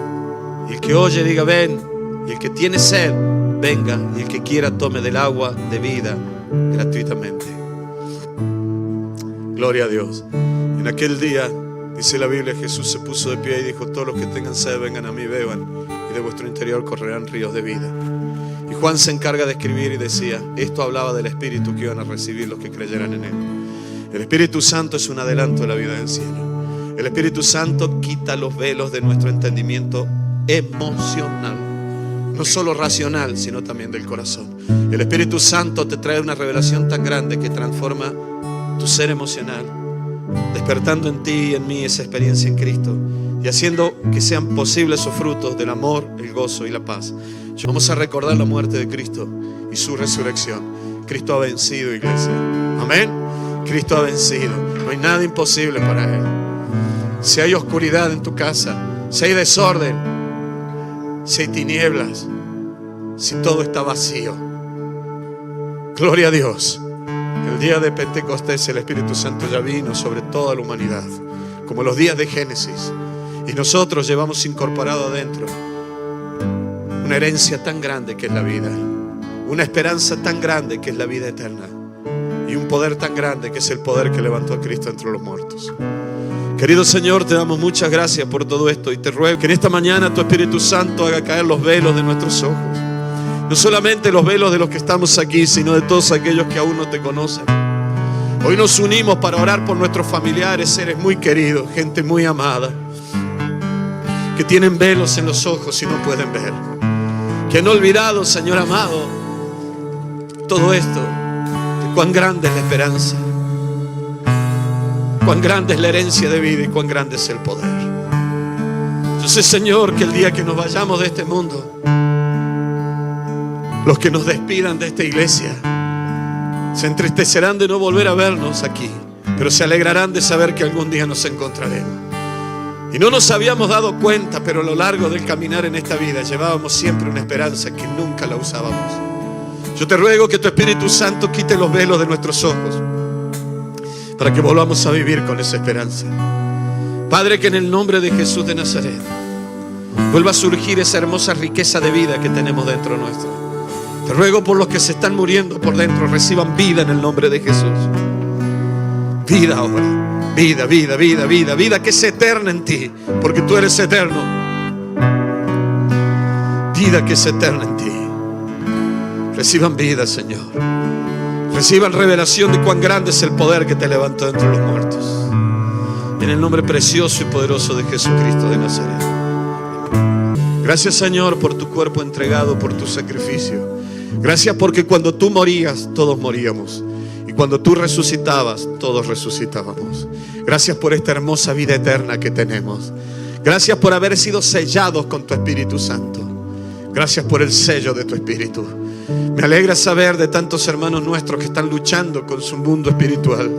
Y el que oye diga: ven. Y el que tiene sed, venga. Y el que quiera tome del agua de vida gratuitamente. Gloria a Dios. En aquel día, dice la Biblia, Jesús se puso de pie y dijo: todos los que tengan sed, vengan a mí, beban, y de vuestro interior correrán ríos de vida. Y Juan se encarga de escribir y decía: esto hablaba del Espíritu que iban a recibir los que creyeran en Él. El Espíritu Santo es un adelanto de la vida del cielo. El Espíritu Santo quita los velos de nuestro entendimiento emocional, no solo racional, sino también del corazón. El Espíritu Santo te trae una revelación tan grande que transforma tu ser emocional, despertando en ti y en mí esa experiencia en Cristo y haciendo que sean posibles esos frutos del amor, el gozo y la paz. Vamos a recordar la muerte de Cristo y su resurrección. Cristo ha vencido, iglesia. Amén. Cristo ha vencido. No hay nada imposible para Él. Si hay oscuridad en tu casa, si hay desorden, si hay tinieblas, si todo está vacío, gloria a Dios. El día de Pentecostés el Espíritu Santo ya vino sobre toda la humanidad, como los días de Génesis. Y nosotros llevamos incorporado adentro una herencia tan grande que es la vida, una esperanza tan grande que es la vida eterna, y un poder tan grande que es el poder que levantó a Cristo entre los muertos. Querido Señor, te damos muchas gracias por todo esto y te ruego que en esta mañana tu Espíritu Santo haga caer los velos de nuestros ojos. No solamente los velos de los que estamos aquí, sino de todos aquellos que aún no te conocen. Hoy nos unimos para orar por nuestros familiares, seres muy queridos, gente muy amada, que tienen velos en los ojos y no pueden ver, que han olvidado, Señor amado, todo esto, de cuán grande es la esperanza, cuán grande es la herencia de vida y cuán grande es el poder. Yo sé, Señor, que el día que nos vayamos de este mundo, los que nos despidan de esta iglesia se entristecerán de no volver a vernos aquí, pero se alegrarán de saber que algún día nos encontraremos. Y no nos habíamos dado cuenta, pero a lo largo del caminar en esta vida llevábamos siempre una esperanza que nunca la usábamos. Yo te ruego que tu Espíritu Santo quite los velos de nuestros ojos para que volvamos a vivir con esa esperanza. Padre, que en el nombre de Jesús de Nazaret vuelva a surgir esa hermosa riqueza de vida que tenemos dentro nuestro. Te ruego por los que se están muriendo por dentro, reciban vida en el nombre de Jesús. Vida ahora, vida, vida, vida, vida, vida que es eterna en ti, porque tú eres eterno. Vida que es eterna en ti. Reciban vida, Señor. Reciban revelación de cuán grande es el poder que te levantó entre los muertos. En el nombre precioso y poderoso de Jesucristo de Nazaret. Gracias, Señor, por tu cuerpo entregado, por tu sacrificio. Gracias porque cuando tú morías, todos moríamos. Y cuando tú resucitabas, todos resucitábamos. Gracias por esta hermosa vida eterna que tenemos. Gracias por haber sido sellados con tu Espíritu Santo. Gracias por el sello de tu Espíritu. Me alegra saber de tantos hermanos nuestros que están luchando con su mundo espiritual,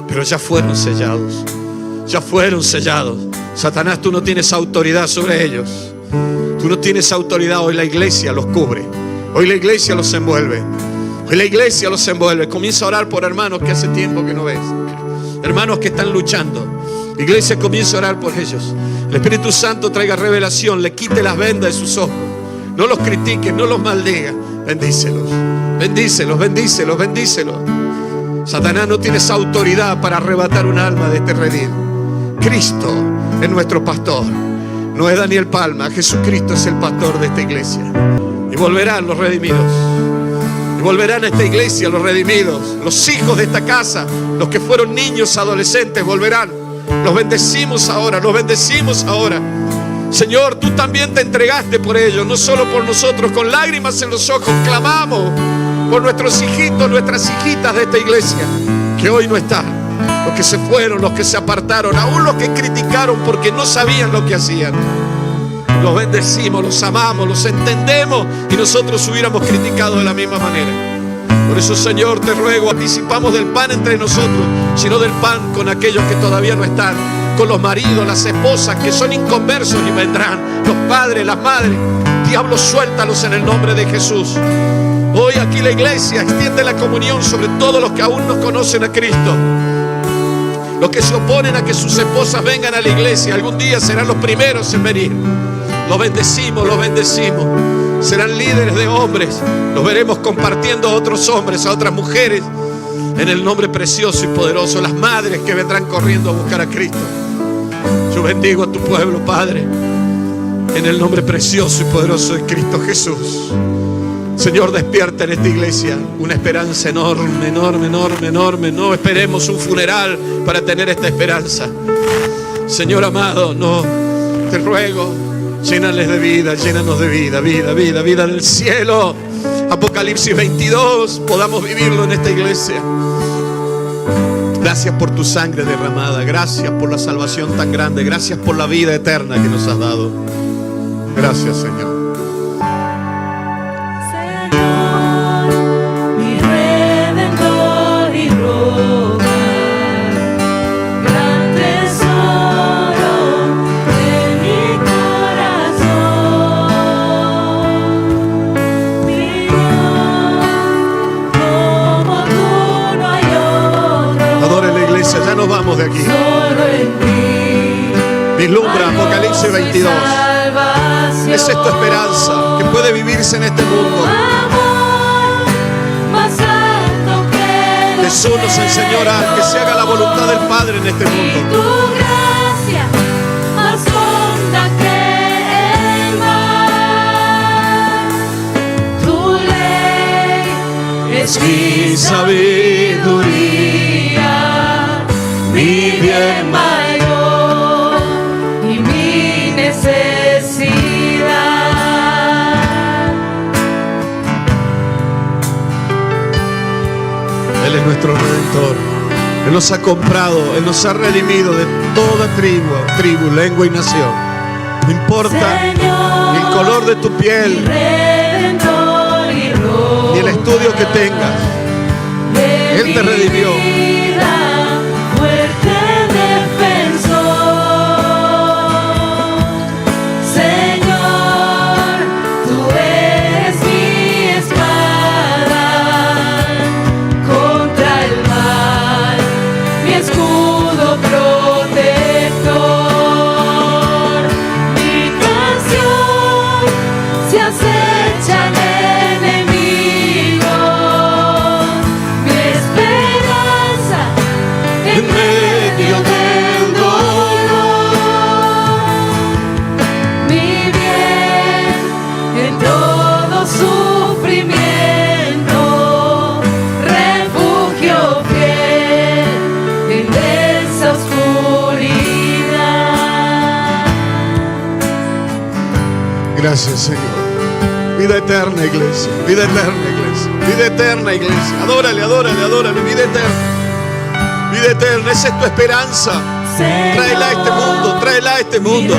pero ya fueron sellados. Ya fueron sellados. Satanás, tú no tienes autoridad sobre ellos. Tú no tienes autoridad. Hoy la iglesia los cubre. Hoy la iglesia los envuelve. Hoy la iglesia los envuelve. Comienza a orar por hermanos que hace tiempo que no ves. Hermanos que están luchando. La iglesia comienza a orar por ellos. El Espíritu Santo traiga revelación. Le quite las vendas de sus ojos. No los critiques, no los maldiga. Bendícelos. Bendícelos, bendícelos, bendícelos. Satanás, no tienes autoridad para arrebatar un alma de este redil. Cristo es nuestro pastor. No es Daniel Palma. Jesucristo es el pastor de esta iglesia. Y volverán los redimidos. Y volverán a esta iglesia los redimidos. Los hijos de esta casa, los que fueron niños, adolescentes, volverán. Los bendecimos ahora, los bendecimos ahora. Señor, tú también te entregaste por ellos, no solo por nosotros. Con lágrimas en los ojos clamamos por nuestros hijitos, nuestras hijitas de esta iglesia, que hoy no están. Los que se fueron, los que se apartaron, aún los que criticaron porque no sabían lo que hacían. Los bendecimos, los amamos, los entendemos, y nosotros hubiéramos criticado de la misma manera. Por eso, Señor, te ruego, participamos del pan entre nosotros, sino del pan con aquellos que todavía no están, con los maridos, las esposas que son inconversos y vendrán, los padres, las madres. Diablo, suéltalos en el nombre de Jesús. Hoy aquí la iglesia extiende la comunión sobre todos los que aún no conocen a Cristo. Los que se oponen a que sus esposas vengan a la iglesia, algún día serán los primeros en venir. Los bendecimos, los bendecimos. Serán líderes de hombres. Los veremos compartiendo a otros hombres, a otras mujeres, en el nombre precioso y poderoso. Las madres que vendrán corriendo a buscar a Cristo. Yo bendigo a tu pueblo, Padre, en el nombre precioso y poderoso de Cristo Jesús. Señor, despierta en esta iglesia una esperanza enorme, enorme, enorme, enorme. No esperemos un funeral para tener esta esperanza. Señor amado, no, te ruego, llénales de vida, llénanos de vida, vida, vida, vida del cielo. Apocalipsis 22, podamos vivirlo en esta iglesia. Gracias por tu sangre derramada. Gracias por la salvación tan grande. Gracias por la vida eterna que nos has dado. Gracias, Señor. Ya nos vamos de aquí. Vislumbra Apocalipsis 22. Esa es tu esperanza que puede vivirse en este mundo. Jesús nos enseñó a que se haga la voluntad del Padre en este mundo. Es mi sabiduría. nuestro Redentor. Él nos ha comprado, Él nos ha redimido de toda tribu, lengua y nación. No importa ni el color de tu piel, ni el estudio que tengas. Él te redimió. Gracias, Señor. Vida eterna, iglesia. Vida eterna, iglesia. Vida eterna, iglesia. Adórale, adórale, adórale. Vida eterna. Vida eterna. Esa es tu esperanza. Tráela a este mundo. Tráela a este mundo.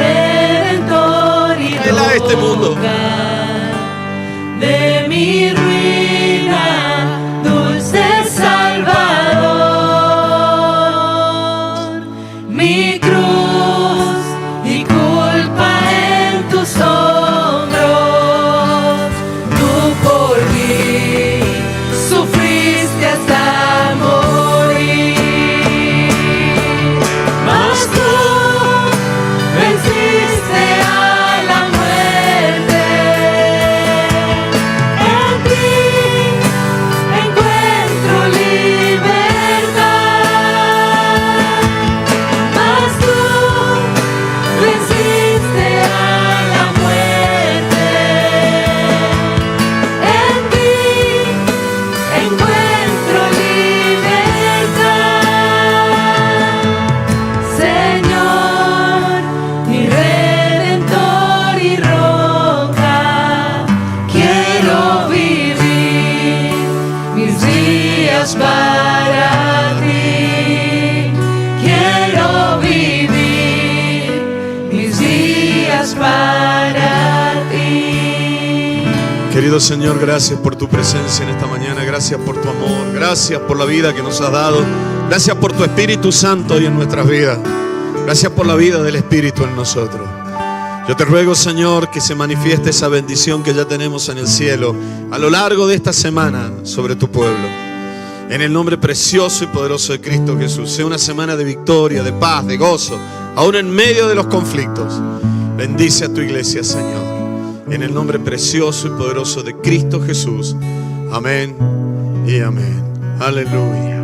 Tráela a este mundo. De mi ruina, dulce Salvador. Mi cruz y culpa en tus ojos. Para ti, quiero vivir mis días para ti. Querido Señor, gracias por tu presencia en esta mañana. Gracias por tu amor. Gracias por la vida que nos has dado. Gracias por tu Espíritu Santo hoy en nuestras vidas. Gracias por la vida del Espíritu en nosotros. Yo te ruego, Señor, que se manifieste esa bendición que ya tenemos en el cielo a lo largo de esta semana sobre tu pueblo. En el nombre precioso y poderoso de Cristo Jesús. Sea una semana de victoria, de paz, de gozo, aún en medio de los conflictos. Bendice a tu iglesia, Señor. En el nombre precioso y poderoso de Cristo Jesús. Amén y amén. Aleluya.